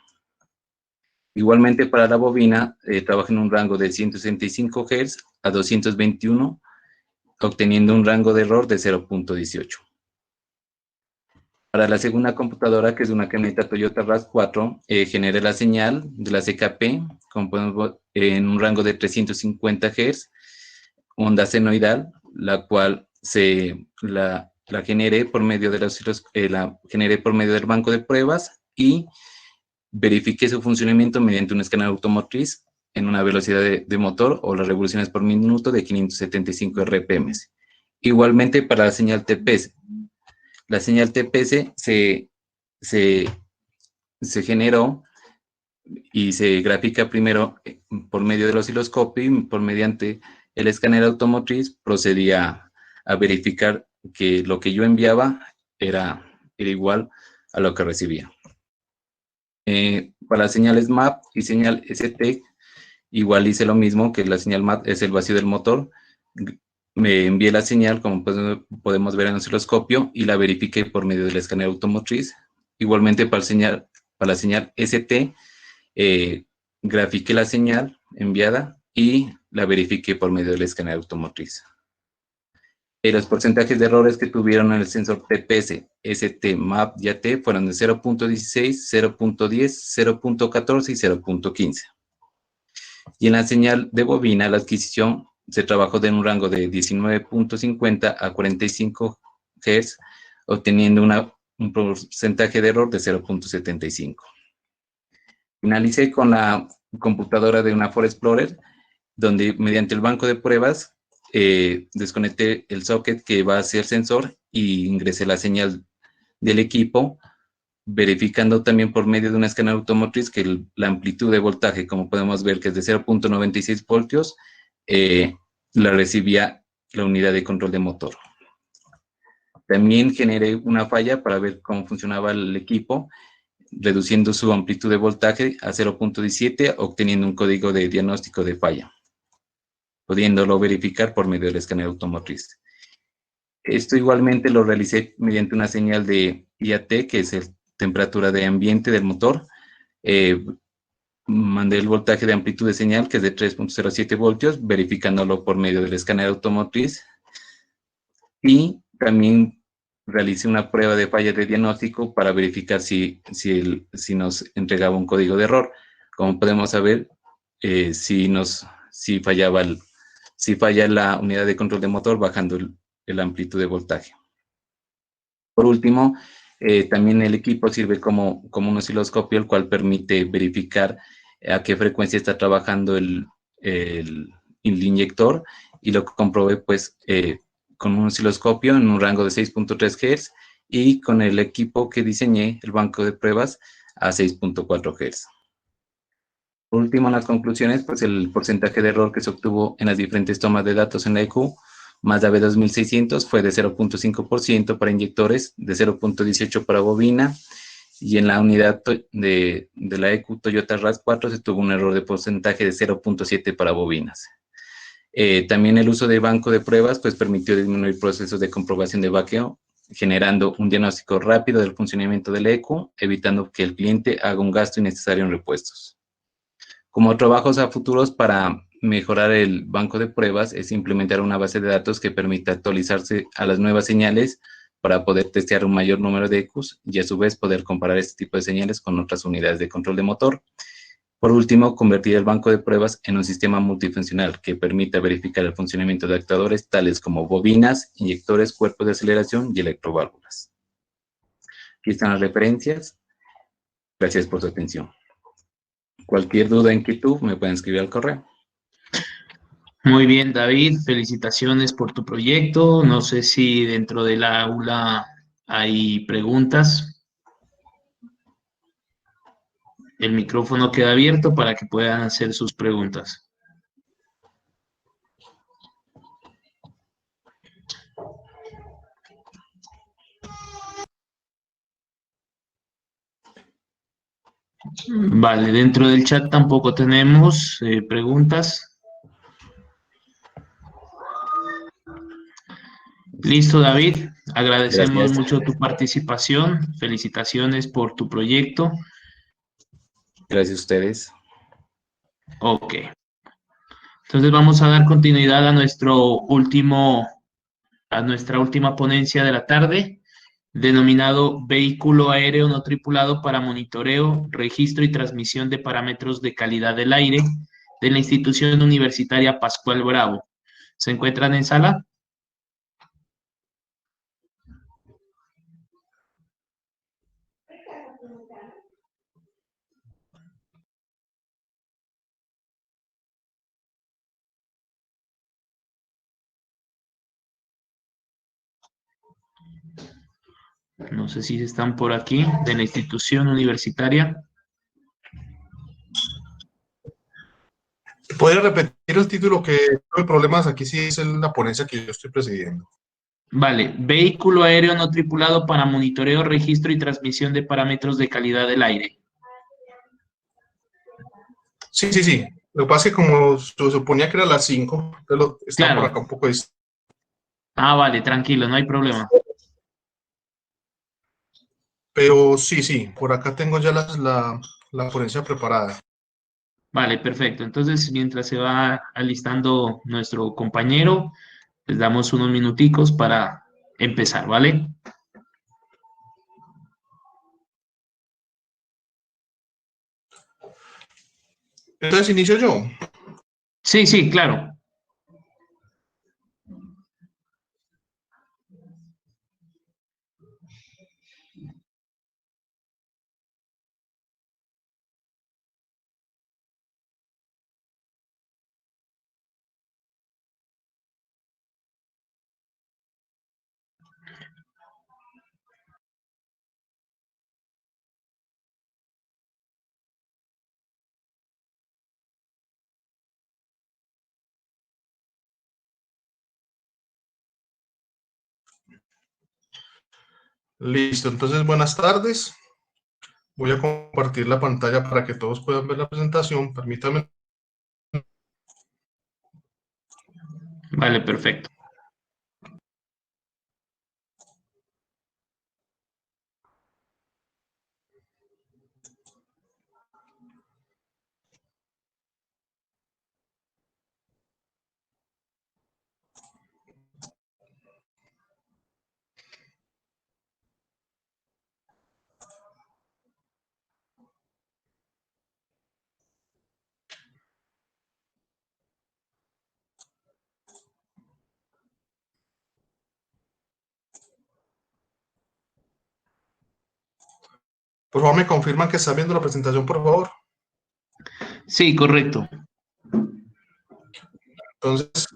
Igualmente para la bobina, trabaja en un rango de 165 Hz a 221, obteniendo un rango de error de 0.18. Para la segunda computadora, que es una camioneta Toyota RAV4, generé la señal de la CKP en un rango de 350 Hz, onda senoidal, la cual la generé por medio del banco de pruebas, y verifiqué su funcionamiento mediante un escáner automotriz en una velocidad de motor, o las revoluciones por minuto, de 575 RPM. Igualmente para la señal TPS. La señal TPS se generó y se grafica primero por medio del osciloscopio, y mediante el escáner automotriz procedía a verificar que lo que yo enviaba era igual a lo que recibía. Para las señales MAP y señal ST, Igual hice lo mismo, que la señal MAT es el vacío del motor. Me envié la señal, como podemos ver en el osciloscopio, y la verifiqué por medio del escáner automotriz. Igualmente para la señal ST, grafiqué la señal enviada y la verifiqué por medio del escáner automotriz. Los porcentajes de errores que tuvieron en el sensor TPS, ST, MAP y AT fueron de 0.16, 0.10, 0.14 y 0.15. Y en la señal de bobina, la adquisición se trabajó en un rango de 19.50 a 45 Hz, obteniendo un porcentaje de error de 0.75. Finalicé con la computadora de una Ford Explorer, donde mediante el banco de pruebas desconecté el socket que va hacia el sensor y ingresé la señal del equipo, verificando también por medio de un escáner automotriz que la amplitud de voltaje, como podemos ver, que es de 0.96 voltios, la recibía la unidad de control de motor. También generé una falla para ver cómo funcionaba el equipo, reduciendo su amplitud de voltaje a 0.17, obteniendo un código de diagnóstico de falla, pudiéndolo verificar por medio del escáner automotriz. Esto igualmente lo realicé mediante una señal de IAT, que es la temperatura de ambiente del motor. Mandé el voltaje de amplitud de señal, que es de 3.07 voltios, verificándolo por medio del escáner automotriz. Y también realicé una prueba de falla de diagnóstico para verificar si nos entregaba un código de error. Como podemos saber, si falla la unidad de control de motor bajando la amplitud de voltaje. Por último, también el equipo sirve como un osciloscopio, el cual permite verificar a qué frecuencia está trabajando el inyector, y lo comprobé pues con un osciloscopio en un rango de 6.3 Hz y con el equipo que diseñé, el banco de pruebas, a 6.4 Hz. Por último, en las conclusiones, pues el porcentaje de error que se obtuvo en las diferentes tomas de datos en la EQ Mazda B2600 fue de 0.5% para inyectores, de 0.18 para bobina, y en la unidad de la EQ Toyota RAV4 se tuvo un error de porcentaje de 0.7 para bobinas. También el uso de banco de pruebas pues permitió disminuir procesos de comprobación de vaqueo, generando un diagnóstico rápido del funcionamiento del EQ, evitando que el cliente haga un gasto innecesario en repuestos. Como trabajos a futuros para mejorar el banco de pruebas es implementar una base de datos que permita actualizarse a las nuevas señales para poder testear un mayor número de EQs y a su vez poder comparar este tipo de señales con otras unidades de control de motor. Por último, convertir el banco de pruebas en un sistema multifuncional que permita verificar el funcionamiento de actuadores tales como bobinas, inyectores, cuerpos de aceleración y electroválvulas. Aquí están las referencias. Gracias por su atención. Cualquier duda o inquietud me pueden escribir al correo.
Muy bien, David, felicitaciones por tu proyecto. No sé si dentro del aula hay preguntas. El micrófono queda abierto para que puedan hacer sus preguntas. Vale, dentro del chat tampoco tenemos preguntas. Listo, David. Agradecemos mucho tu participación. Felicitaciones por tu proyecto.
Gracias a ustedes.
Ok. Entonces vamos a dar continuidad a nuestra última ponencia de la tarde, denominado Vehículo Aéreo No Tripulado para Monitoreo, Registro y Transmisión de Parámetros de Calidad del Aire, de la Institución Universitaria Pascual Bravo. ¿Se encuentran en sala? No sé si están por aquí, de la institución universitaria.
¿Puede repetir el título? Que no hay problemas, aquí sí es la ponencia que yo estoy presidiendo.
Vale, Vehículo Aéreo No Tripulado para Monitoreo, Registro y Transmisión de Parámetros de Calidad del Aire.
Sí. Lo que pasa es que como se suponía que era las 5, está por
Claro.
acá un poco distinto.
Ah, vale, tranquilo, no hay problema.
Pero sí, por acá tengo ya la ponencia preparada.
Vale, perfecto. Entonces, mientras se va alistando nuestro compañero, les damos unos minuticos para empezar, ¿vale?
Entonces inicio yo.
Sí, sí, claro.
Listo, entonces buenas tardes. Voy a compartir la pantalla para que todos puedan ver la presentación. Permítanme.
Vale, perfecto.
Por favor, me confirman que están viendo la presentación, por favor.
Sí, correcto.
Entonces,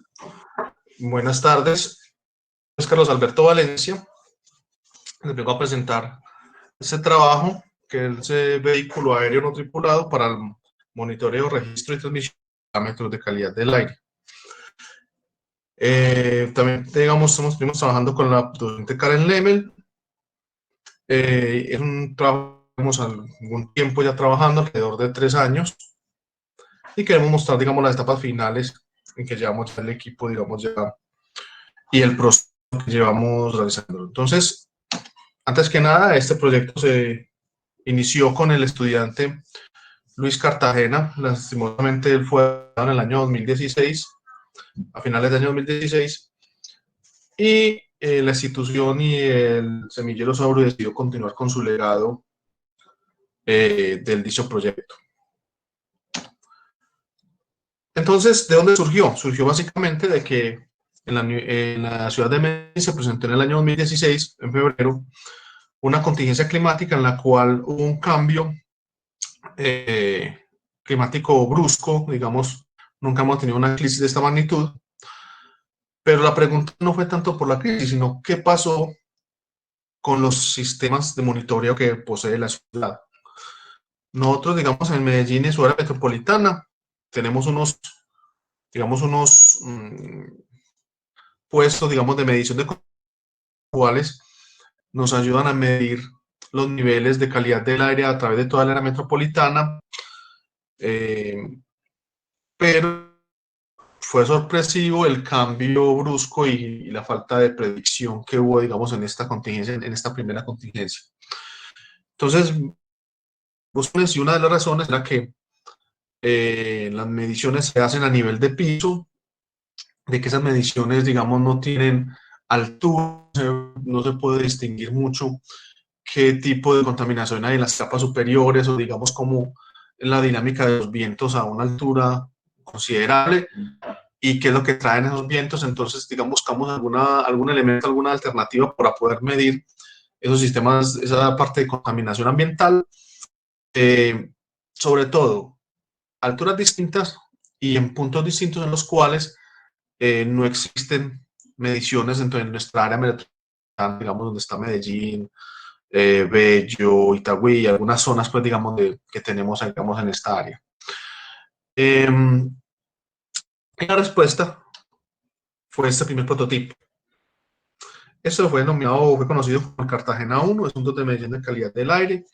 buenas tardes. Es Carlos Alberto Valencia. Les vengo a presentar este trabajo, que es el vehículo aéreo no tripulado para el monitoreo, registro y transmisión de parámetros de calidad del aire. También, digamos, estuvimos trabajando con la docente Karen Lemel. Es un trabajo, digamos, algún tiempo ya trabajando, alrededor de 3 años, y queremos mostrar, digamos, las etapas finales en que llevamos el equipo, digamos, ya, y el proceso que llevamos realizando. Entonces, antes que nada, este proyecto se inició con el estudiante Luis Cartagena. Lastimosamente, él fue en el año 2016, a finales del año 2016, y la institución y el semillero Sauro decidió continuar con su legado del dicho proyecto. Entonces, ¿de dónde surgió? Surgió básicamente de que en la ciudad de Medellín se presentó en el año 2016, en febrero, una contingencia climática en la cual hubo un cambio climático brusco, digamos, nunca hemos tenido una crisis de esta magnitud, pero la pregunta no fue tanto por la crisis, sino qué pasó con los sistemas de monitoreo que posee la ciudad. Nosotros, digamos, en Medellín y su área metropolitana, tenemos unos, digamos, puestos, digamos, de medición de cuales nos ayudan a medir los niveles de calidad del aire a través de toda la área metropolitana, pero fue sorpresivo el cambio brusco y la falta de predicción que hubo, digamos, en esta contingencia, en esta primera contingencia. Entonces, y una de las razones era que las mediciones se hacen a nivel de piso, de que esas mediciones, digamos, no tienen altura, no se puede distinguir mucho qué tipo de contaminación hay en las capas superiores o, digamos, como la dinámica de los vientos a una altura considerable y qué es lo que traen esos vientos. Entonces, digamos, buscamos algún elemento, alguna alternativa para poder medir esos sistemas, esa parte de contaminación ambiental, sobre todo alturas distintas y en puntos distintos en los cuales no existen mediciones dentro de nuestra área metropolitana, digamos, donde está Medellín, Bello, Itagüí y algunas zonas, pues, digamos, que tenemos, digamos, en esta área. La respuesta fue este primer prototipo. Esto fue conocido como Cartagena 1, Asuntos de Medición de Calidad del Aire.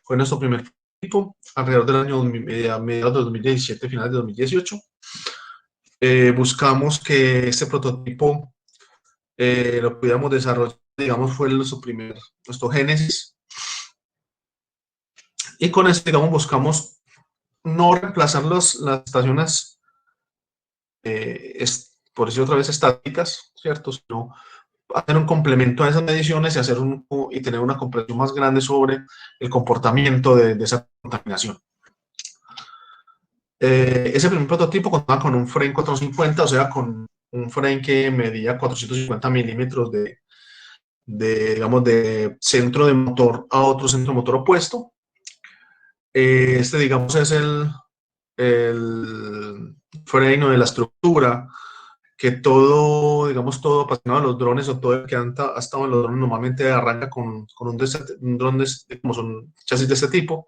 Fue nuestro primer prototipo alrededor del año mediados de 2017, finales de 2018. Buscamos que este prototipo lo pudiéramos desarrollar, digamos, fue nuestro génesis. Y con esto, digamos, buscamos no reemplazar las estaciones, por decir otra vez, estáticas, ¿cierto? Sino hacer un complemento a esas mediciones y tener una comprensión más grande sobre el comportamiento de esa contaminación. Ese primer prototipo contaba con un frame 450, o sea, con un frame que medía 450 milímetros digamos, de centro de motor a otro centro de motor opuesto. Digamos, es el freno de la estructura, que todo, digamos, todo apasionado a los drones o todo el que ha estado en los drones normalmente arranca con un dron como son chasis de este tipo,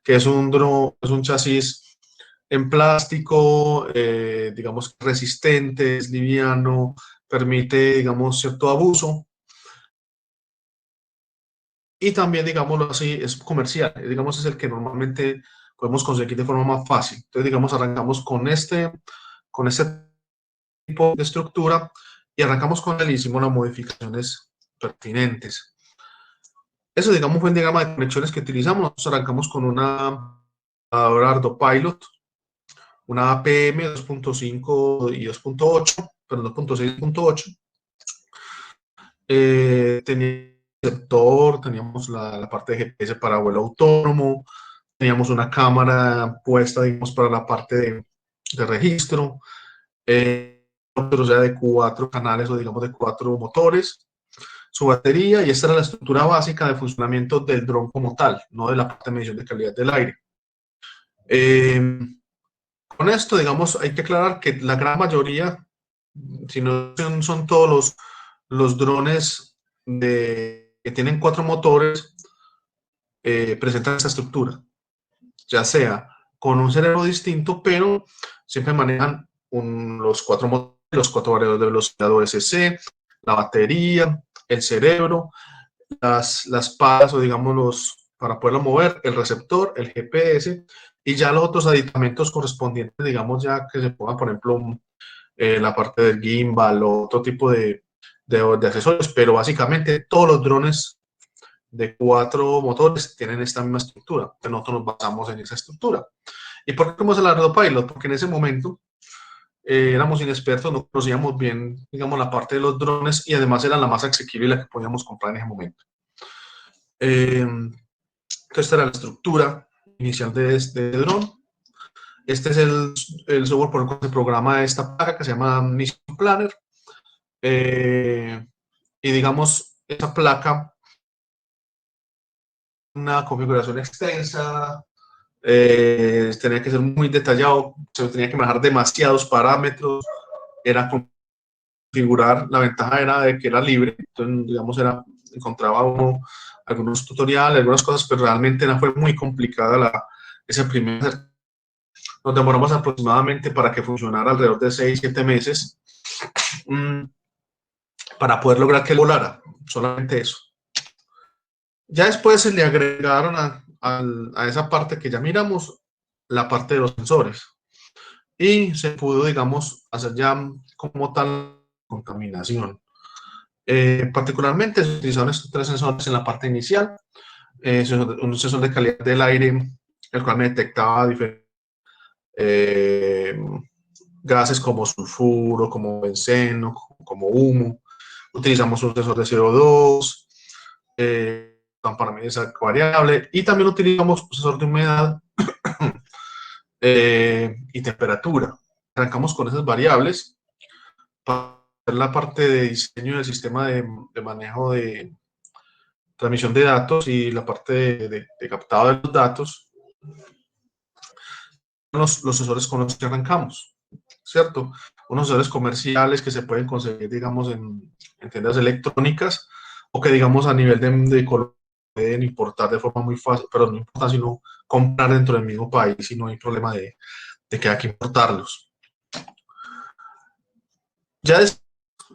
que es un chasis en plástico, digamos, resistente, es liviano, permite, digamos, cierto abuso. Y también, digámoslo así, es comercial, digamos, es el que normalmente podemos conseguir de forma más fácil. Entonces, digamos, arrancamos con este tipo de estructura y arrancamos con él y hicimos las modificaciones pertinentes. Eso, digamos, fue el diagrama de conexiones que utilizamos. Nosotros arrancamos con una Ardo Pilot, una APM 2.5 y 2.8, perdón, 2.6 y 2.8. Teníamos receptor, teníamos la parte de GPS para vuelo autónomo, teníamos una cámara puesta, digamos, para la parte de registro, o sea, de 4 canales o digamos de 4 motores, su batería, y esta era la estructura básica de funcionamiento del dron como tal, no de la parte de medición de calidad del aire. Con esto, digamos, hay que aclarar que la gran mayoría, si no son todos los drones que tienen 4 motores, presentan esta estructura, ya sea con un cerebro distinto, pero siempre manejan los 4 motores, los 4 variadores de velocidad OSC, la batería, el cerebro, las palas o digamos para poderlo mover, el receptor, el GPS y ya los otros aditamentos correspondientes, digamos ya que se pongan, por ejemplo, la parte del gimbal o otro tipo de accesorios, pero básicamente todos los drones de 4 motores tienen esta misma estructura. Entonces nosotros nos basamos en esa estructura. ¿Y por qué tenemos el Ardo Pilot? Porque en ese momento éramos inexpertos, no conocíamos bien, digamos, la parte de los drones y además era la más asequible y la que podíamos comprar en ese momento. Entonces esta era la estructura inicial de este dron. Este es el software por el cual se programa esta placa que se llama Mission Planner. Y digamos, esta placa, una configuración extensa, tenía que ser muy detallado, se tenía que manejar demasiados parámetros, era configurar, la ventaja era de que era libre, entonces digamos encontraba uno algunos tutoriales, algunas cosas, pero realmente fue muy complicada ese primer. Nos demoramos aproximadamente para que funcionara alrededor de 6-7 meses para poder lograr que él volara, solamente eso. Ya después se le agregaron a esa parte que ya miramos, la parte de los sensores. Y se pudo, digamos, hacer ya como tal contaminación. Particularmente se utilizaron estos 3 sensores en la parte inicial. Un sensor de calidad del aire, el cual me detectaba diferentes gases como sulfuro, como benceno, como humo. Utilizamos un sensor de CO2, para medir esa variable, y también utilizamos un sensor de humedad y temperatura. Arrancamos con esas variables para hacer la parte de diseño del sistema de manejo de transmisión de datos y la parte de captado de los datos. Los sensores con los que arrancamos, ¿cierto? Unos sensores comerciales que se pueden conseguir, digamos, en tiendas electrónicas, o que, digamos, a nivel de color pueden importar de forma muy fácil, pero no importa sino comprar dentro del mismo país y no hay problema de que hay que importarlos. Ya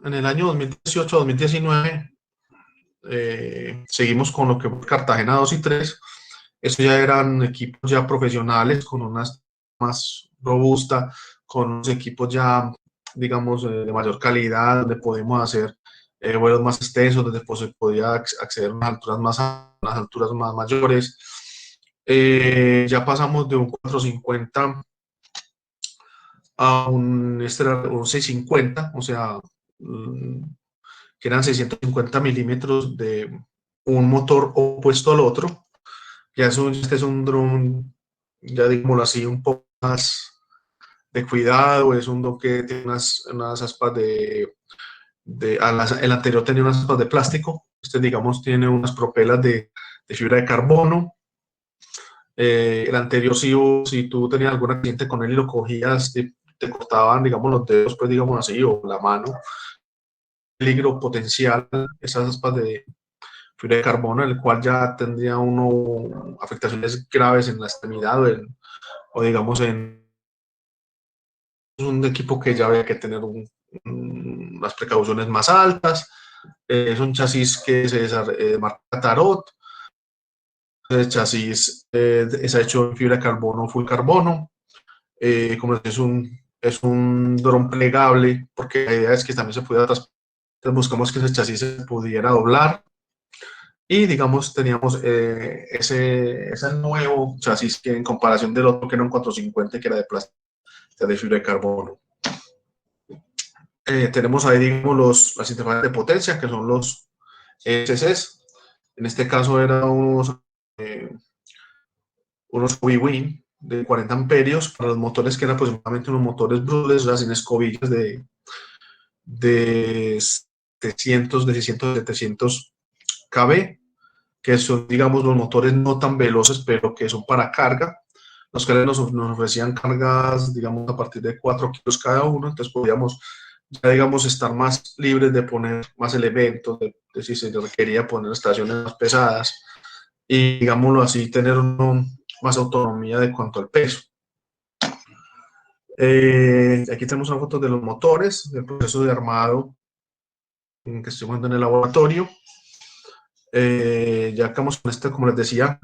en el año 2018-2019 seguimos con lo que fue Cartagena 2 y 3, Estos ya eran equipos ya profesionales, con unas más robusta, con unos equipos ya, digamos, de mayor calidad, donde podemos hacer vuelos más extensos, donde pues, se podía acceder a unas alturas más altas, unas alturas más mayores. Ya pasamos de un 450 a este era un 650, o sea, que eran 650 milímetros de un motor opuesto al otro. Ya este es un dron, ya digámoslo así, un poco más de cuidado, es un dron que tiene unas aspas el anterior tenía unas aspas de plástico, este digamos tiene unas propelas de fibra de carbono. El anterior, si tú tenías algún accidente con él y lo cogías, te cortaban, digamos, los dedos, pues digamos así, o la mano. Peligro potencial, esas aspas de fibra de carbono, el cual ya tendría uno afectaciones graves en la extremidad o digamos en un equipo que ya había que tener unas precauciones más altas. Es un chasis que se marca Tarot. El chasis está hecho en fibra de carbono, full carbono. Como es un dron plegable, porque la idea es que también se pudiera transportar. Entonces buscamos que ese chasis se pudiera doblar. Y digamos, teníamos ese nuevo chasis que en comparación del otro que era un 450 que era de plástico, de fibra de carbono. Tenemos ahí, digamos, las interfaces de potencia, que son los ESCs. En este caso eran unos Win de 40 amperios para los motores que eran aproximadamente unos motores brules, o sea, sin escobillas de 700, de 600, 700 kb, que son, digamos, los motores no tan veloces, pero que son para carga, los que nos ofrecían cargas, digamos, a partir de 4 kilos cada uno, entonces podíamos, ya digamos, estar más libres de poner más elementos, de si se requería poner estaciones más pesadas, y, digámoslo así, tener más autonomía de cuanto al peso. Aquí tenemos una foto de los motores, del proceso de armado que estoy viendo en el laboratorio. Ya acabamos con esto, como les decía,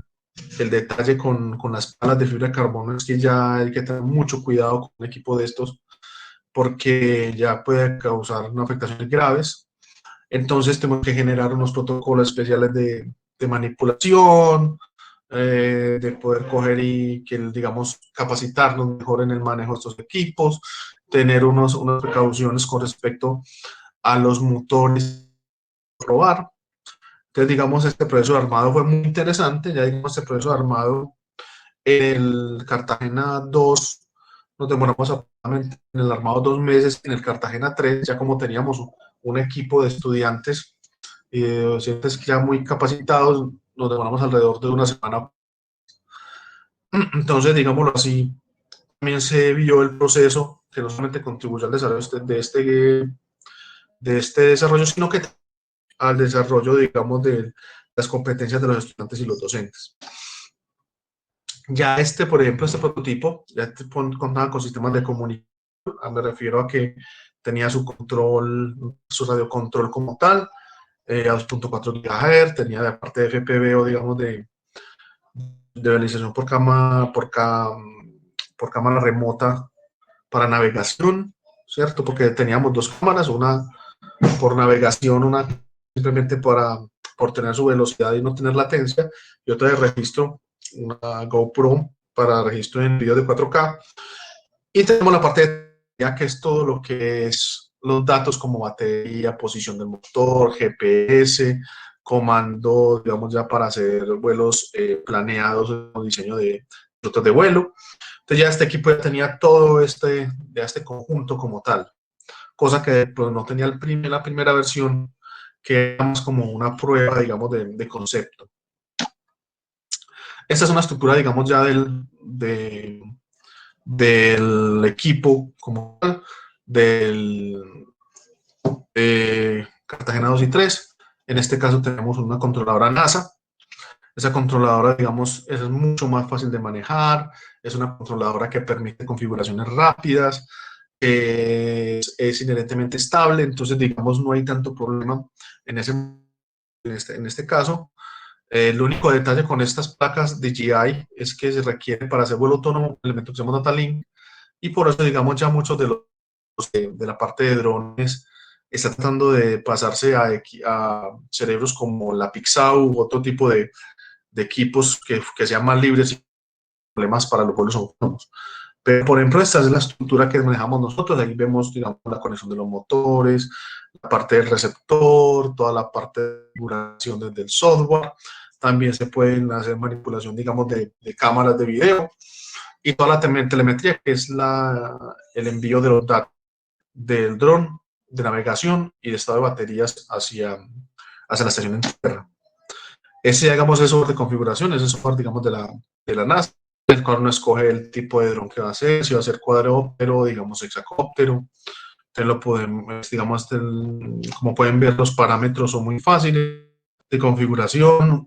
el detalle con las palas de fibra de carbono es que ya hay que tener mucho cuidado con un equipo de estos porque ya puede causar unas afectaciones graves. Entonces tenemos que generar unos protocolos especiales de manipulación, de poder coger y que, digamos, capacitarnos mejor en el manejo de estos equipos, tener unas precauciones con respecto a los motores probar. Entonces, digamos, este proceso de armado fue muy interesante. Ya digamos, este proceso de armado en el Cartagena 2, nos demoramos aproximadamente en el armado 2 meses. En el Cartagena 3, ya como teníamos un equipo de estudiantes y de docentes ya muy capacitados, nos demoramos alrededor de una semana. Entonces, digámoslo así, también se vio el proceso que no solamente contribuyó al desarrollo de este desarrollo, sino que al desarrollo, digamos, de las competencias de los estudiantes y los docentes. Ya por ejemplo, este prototipo ya contaba con sistemas de comunicación. Me refiero a que tenía su control, su radiocontrol como tal, a 2.4 GHz, tenía de parte de FPV, digamos, de realización por cámara remota para navegación, ¿cierto? Porque teníamos dos cámaras, una por navegación, una simplemente por tener su velocidad y no tener latencia, y otra de registro, una GoPro para registro en video de 4K. Y tenemos la parte de ya que es todo lo que es los datos como batería, posición del motor, GPS, comando, digamos, ya para hacer vuelos planeados o diseño de rutas de vuelo. Entonces ya este equipo ya tenía todo este conjunto como tal, cosa que pues, no tenía la primera versión, que era más como una prueba, digamos, de concepto. Esta es una estructura, digamos, ya del equipo como tal, del Cartagena 2 y 3. En este caso tenemos una controladora NASA. Esa controladora, digamos, es mucho más fácil de manejar, es una controladora que permite configuraciones rápidas, es inherentemente estable, entonces, digamos, no hay tanto problema en este caso. El único detalle con estas placas DJI es que se requiere para hacer vuelo autónomo un elemento que se llama Data Link, y por eso, digamos, ya muchos de los de la parte de drones están tratando de pasarse a cerebros como la Pixau u otro tipo de equipos que sean más libres y problemas para los vuelos autónomos. Pero, por ejemplo, esta es la estructura que manejamos nosotros. Ahí vemos, digamos, la conexión de los motores, la parte del receptor, toda la parte de configuración desde el software. También se pueden hacer manipulación, digamos, de cámaras de video y toda la telemetría, que es el envío de los datos del dron, de navegación y de estado de baterías hacia la estación en tierra. Ese, digamos, es software de configuración, ese software, digamos, de la NASA, el cual uno escoge el tipo de dron que va a ser, si va a ser cuadróptero, digamos, hexacóptero. Entonces lo podemos, digamos, como pueden ver, los parámetros son muy fáciles de configuración,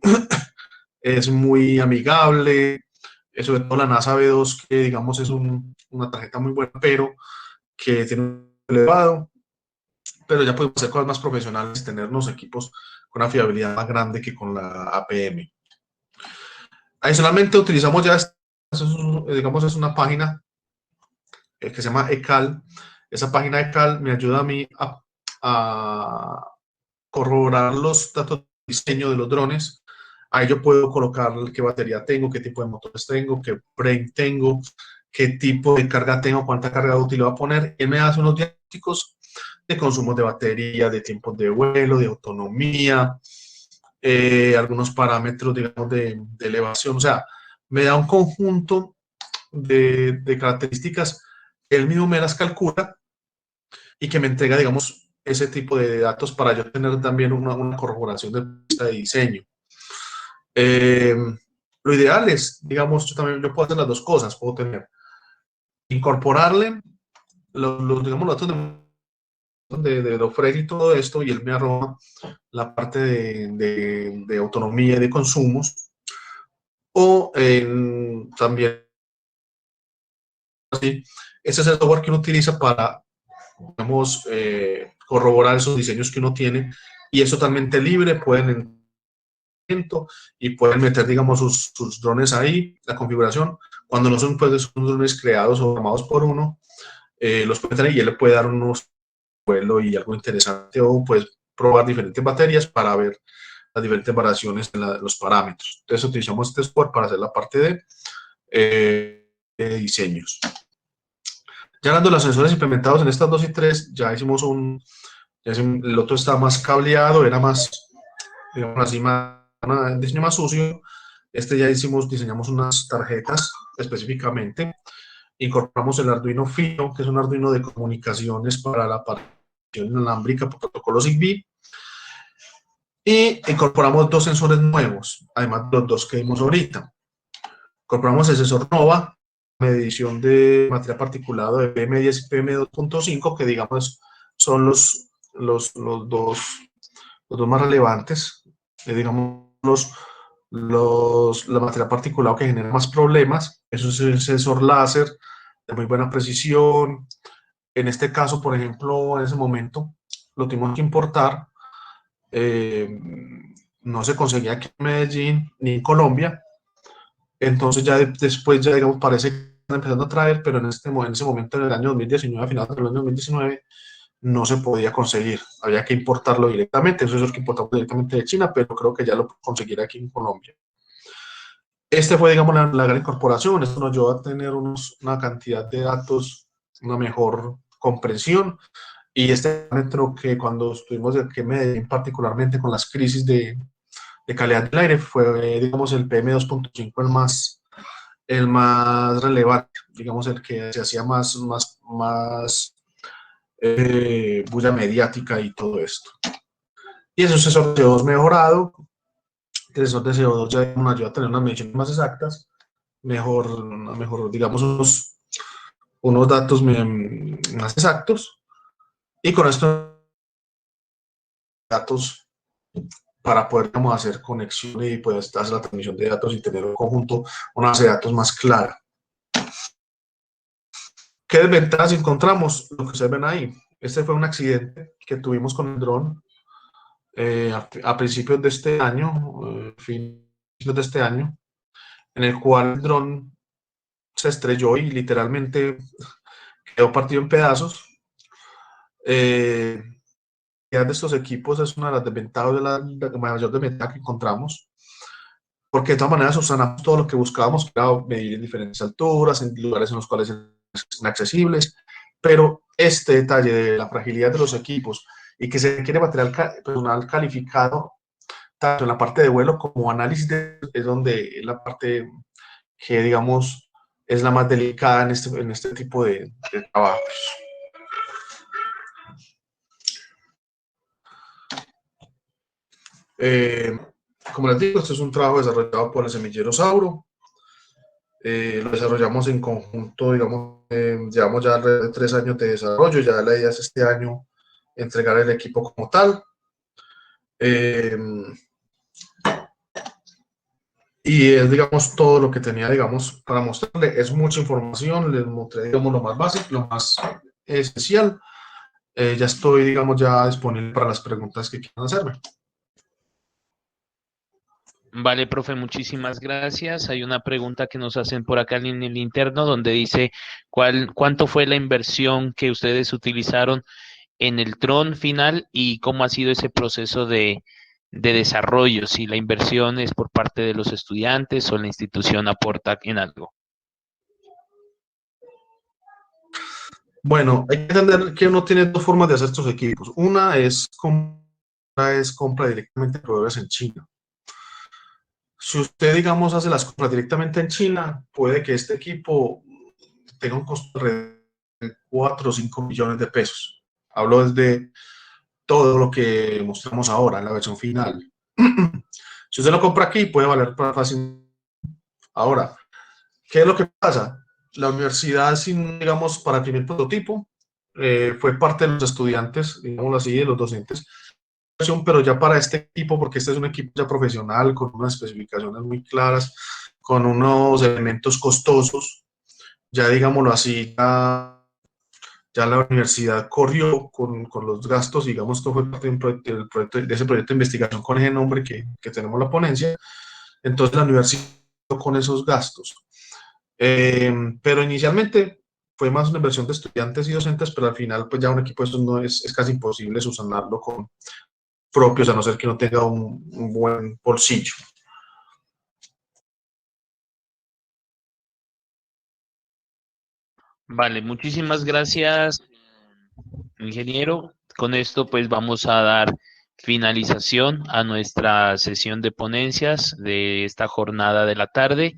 es muy amigable, sobre todo la NASA V2, que digamos es una tarjeta muy buena, pero que tiene un elevado, pero ya podemos hacer cosas más profesionales, tener unos equipos con una fiabilidad más grande que con la APM. Adicionalmente utilizamos ya, digamos, es una página que se llama ECAL. Esa página ECAL me ayuda a mí a corroborar los datos de diseño de los drones. Ahí yo puedo colocar qué batería tengo, qué tipo de motores tengo, qué frame tengo, qué tipo de carga tengo, cuánta carga útil voy a poner. Él me hace unos diagnósticos de consumo de batería, de tiempos de vuelo, de autonomía, algunos parámetros, digamos, de elevación. O sea, me da un conjunto de características, él mismo me las calcula y que me entrega, digamos, ese tipo de datos para yo tener también una corroboración de diseño. Lo ideal es, digamos, yo puedo hacer las dos cosas, puedo incorporarle digamos, los datos de Ofreg y todo esto, y él me arroja la parte de autonomía y de consumos, o también así, ese es el software que uno utiliza para, digamos, corroborar esos diseños que uno tiene, y es totalmente libre, y pueden meter, digamos, sus drones ahí, la configuración. Cuando no son, pues, son drones creados o armados por uno, los pueden tener y él le puede dar unos vuelo y algo interesante, o pues probar diferentes baterías para ver las diferentes variaciones en los parámetros. Entonces utilizamos este software para hacer la parte de diseños. Ya hablando de los sensores implementados en estas 2 y 3, ya hicimos el otro está más cableado, era más, digamos así, un diseño más sucio. Este ya diseñamos unas tarjetas específicamente. Incorporamos el Arduino Fino, que es un Arduino de comunicaciones para la parte inalámbrica por protocolo Zigbee. Y incorporamos 2 sensores nuevos, además de los 2 que vimos ahorita. Incorporamos el sensor NOVA, medición de material particulado de PM10 y PM2.5, que digamos son los dos más relevantes, digamos la material particulado que genera más problemas. Eso es el sensor láser de muy buena precisión. En este caso, por ejemplo, en ese momento lo tuvimos que importar. No se conseguía aquí en Medellín ni en Colombia. Entonces ya después, ya digamos, parece que están empezando a traer, pero en ese momento, en el año 2019, a finales del año 2019, no se podía conseguir. Había que importarlo directamente. Eso es lo que importamos directamente de China, pero creo que ya lo conseguirá aquí en Colombia. Este fue, digamos, la gran incorporación. Esto nos ayudó a tener una cantidad de datos, una mejor comprensión. Y este parámetro que cuando estuvimos aquí en Medellín, particularmente con las crisis de calidad del aire, fue, digamos, el PM2.5 el más relevante, digamos, el que se hacía más bulla mediática y todo esto. Y ese sensor de CO2 mejorado, el sensor de CO2 ya nos ayuda a tener unas mediciones más exactas, mejor digamos, unos datos más exactos, y con estos datos para poder hacer conexión y poder hacer la transmisión de datos y tener un conjunto, una base de datos más clara. ¿Qué desventajas encontramos? Lo que ustedes ven ahí. Este fue un accidente que tuvimos con el dron. a principios de este año, fines de este año, en el cual el dron se estrelló y literalmente quedó partido en pedazos. De estos equipos es una de las desventajas, de la mayor desventaja que encontramos, porque de todas maneras subsanamos todo lo que buscábamos, que era medir en diferentes alturas, en lugares en los cuales son inaccesibles, pero este detalle de la fragilidad de los equipos y que se requiere material personal calificado, tanto en la parte de vuelo como análisis, es donde es la parte que, digamos, es la más delicada en este tipo de trabajos. Como les digo, este es un trabajo desarrollado por el semillero Sauro. Lo desarrollamos en conjunto, digamos, llevamos ya alrededor de 3 años de desarrollo, ya la idea es este año entregar el equipo como tal. Y es, digamos, todo lo que tenía, digamos, para mostrarle. Es mucha información, les mostré, digamos, lo más básico, lo más esencial. Ya estoy, digamos, ya disponible para las preguntas que quieran hacerme.
Vale, profe, muchísimas gracias. Hay una pregunta que nos hacen por acá en el interno donde dice cuánto fue la inversión que ustedes utilizaron en el dron final y cómo ha sido ese proceso de desarrollo, si la inversión es por parte de los estudiantes o la institución aporta en algo.
Bueno, hay que entender que uno tiene dos formas de hacer estos equipos. Una es compra directamente de proveedores en China. Si usted, digamos, hace las compras directamente en China, puede que este equipo tenga un costo de 4 o 5 millones de pesos. Hablo desde todo lo que mostramos ahora en la versión final. Si usted lo compra aquí, puede valer fácil. Ahora, ¿qué es lo que pasa? La universidad, digamos, para el primer prototipo, fue parte de los estudiantes, digámoslo así, de los docentes, pero ya para este equipo, porque este es un equipo ya profesional, con unas especificaciones muy claras, con unos elementos costosos, ya digámoslo así, ya la universidad corrió con los gastos, digamos, esto fue parte de ese proyecto de investigación con ese nombre que tenemos la ponencia, entonces la universidad con esos gastos. Pero inicialmente fue más una inversión de estudiantes y docentes, pero al final pues ya un equipo de esos no es casi imposible subsanarlo con propios, a no ser que no tenga un buen bolsillo.
Vale, muchísimas gracias, ingeniero. Con esto pues vamos a dar finalización a nuestra sesión de ponencias de esta jornada de la tarde.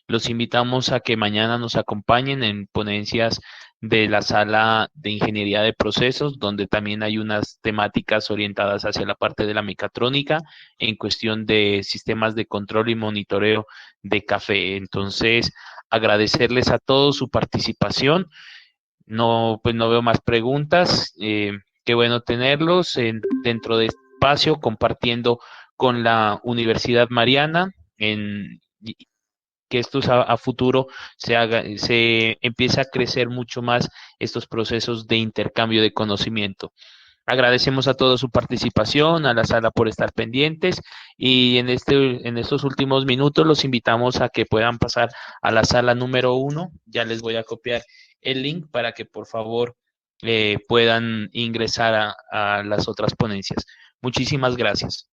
Los invitamos a que mañana nos acompañen en ponencias de la sala de ingeniería de procesos, donde también hay unas temáticas orientadas hacia la parte de la mecatrónica en cuestión de sistemas de control y monitoreo de café. Entonces, agradecerles a todos su participación. No, pues no veo más preguntas. Qué bueno tenerlos dentro de este espacio compartiendo con la Universidad Mariana que esto a futuro se empiece a crecer mucho más estos procesos de intercambio de conocimiento. Agradecemos a todos su participación, a la sala por estar pendientes y en estos últimos minutos los invitamos a que puedan pasar a la sala número 1. Ya les voy a copiar el link para que por favor puedan ingresar a las otras ponencias. Muchísimas gracias.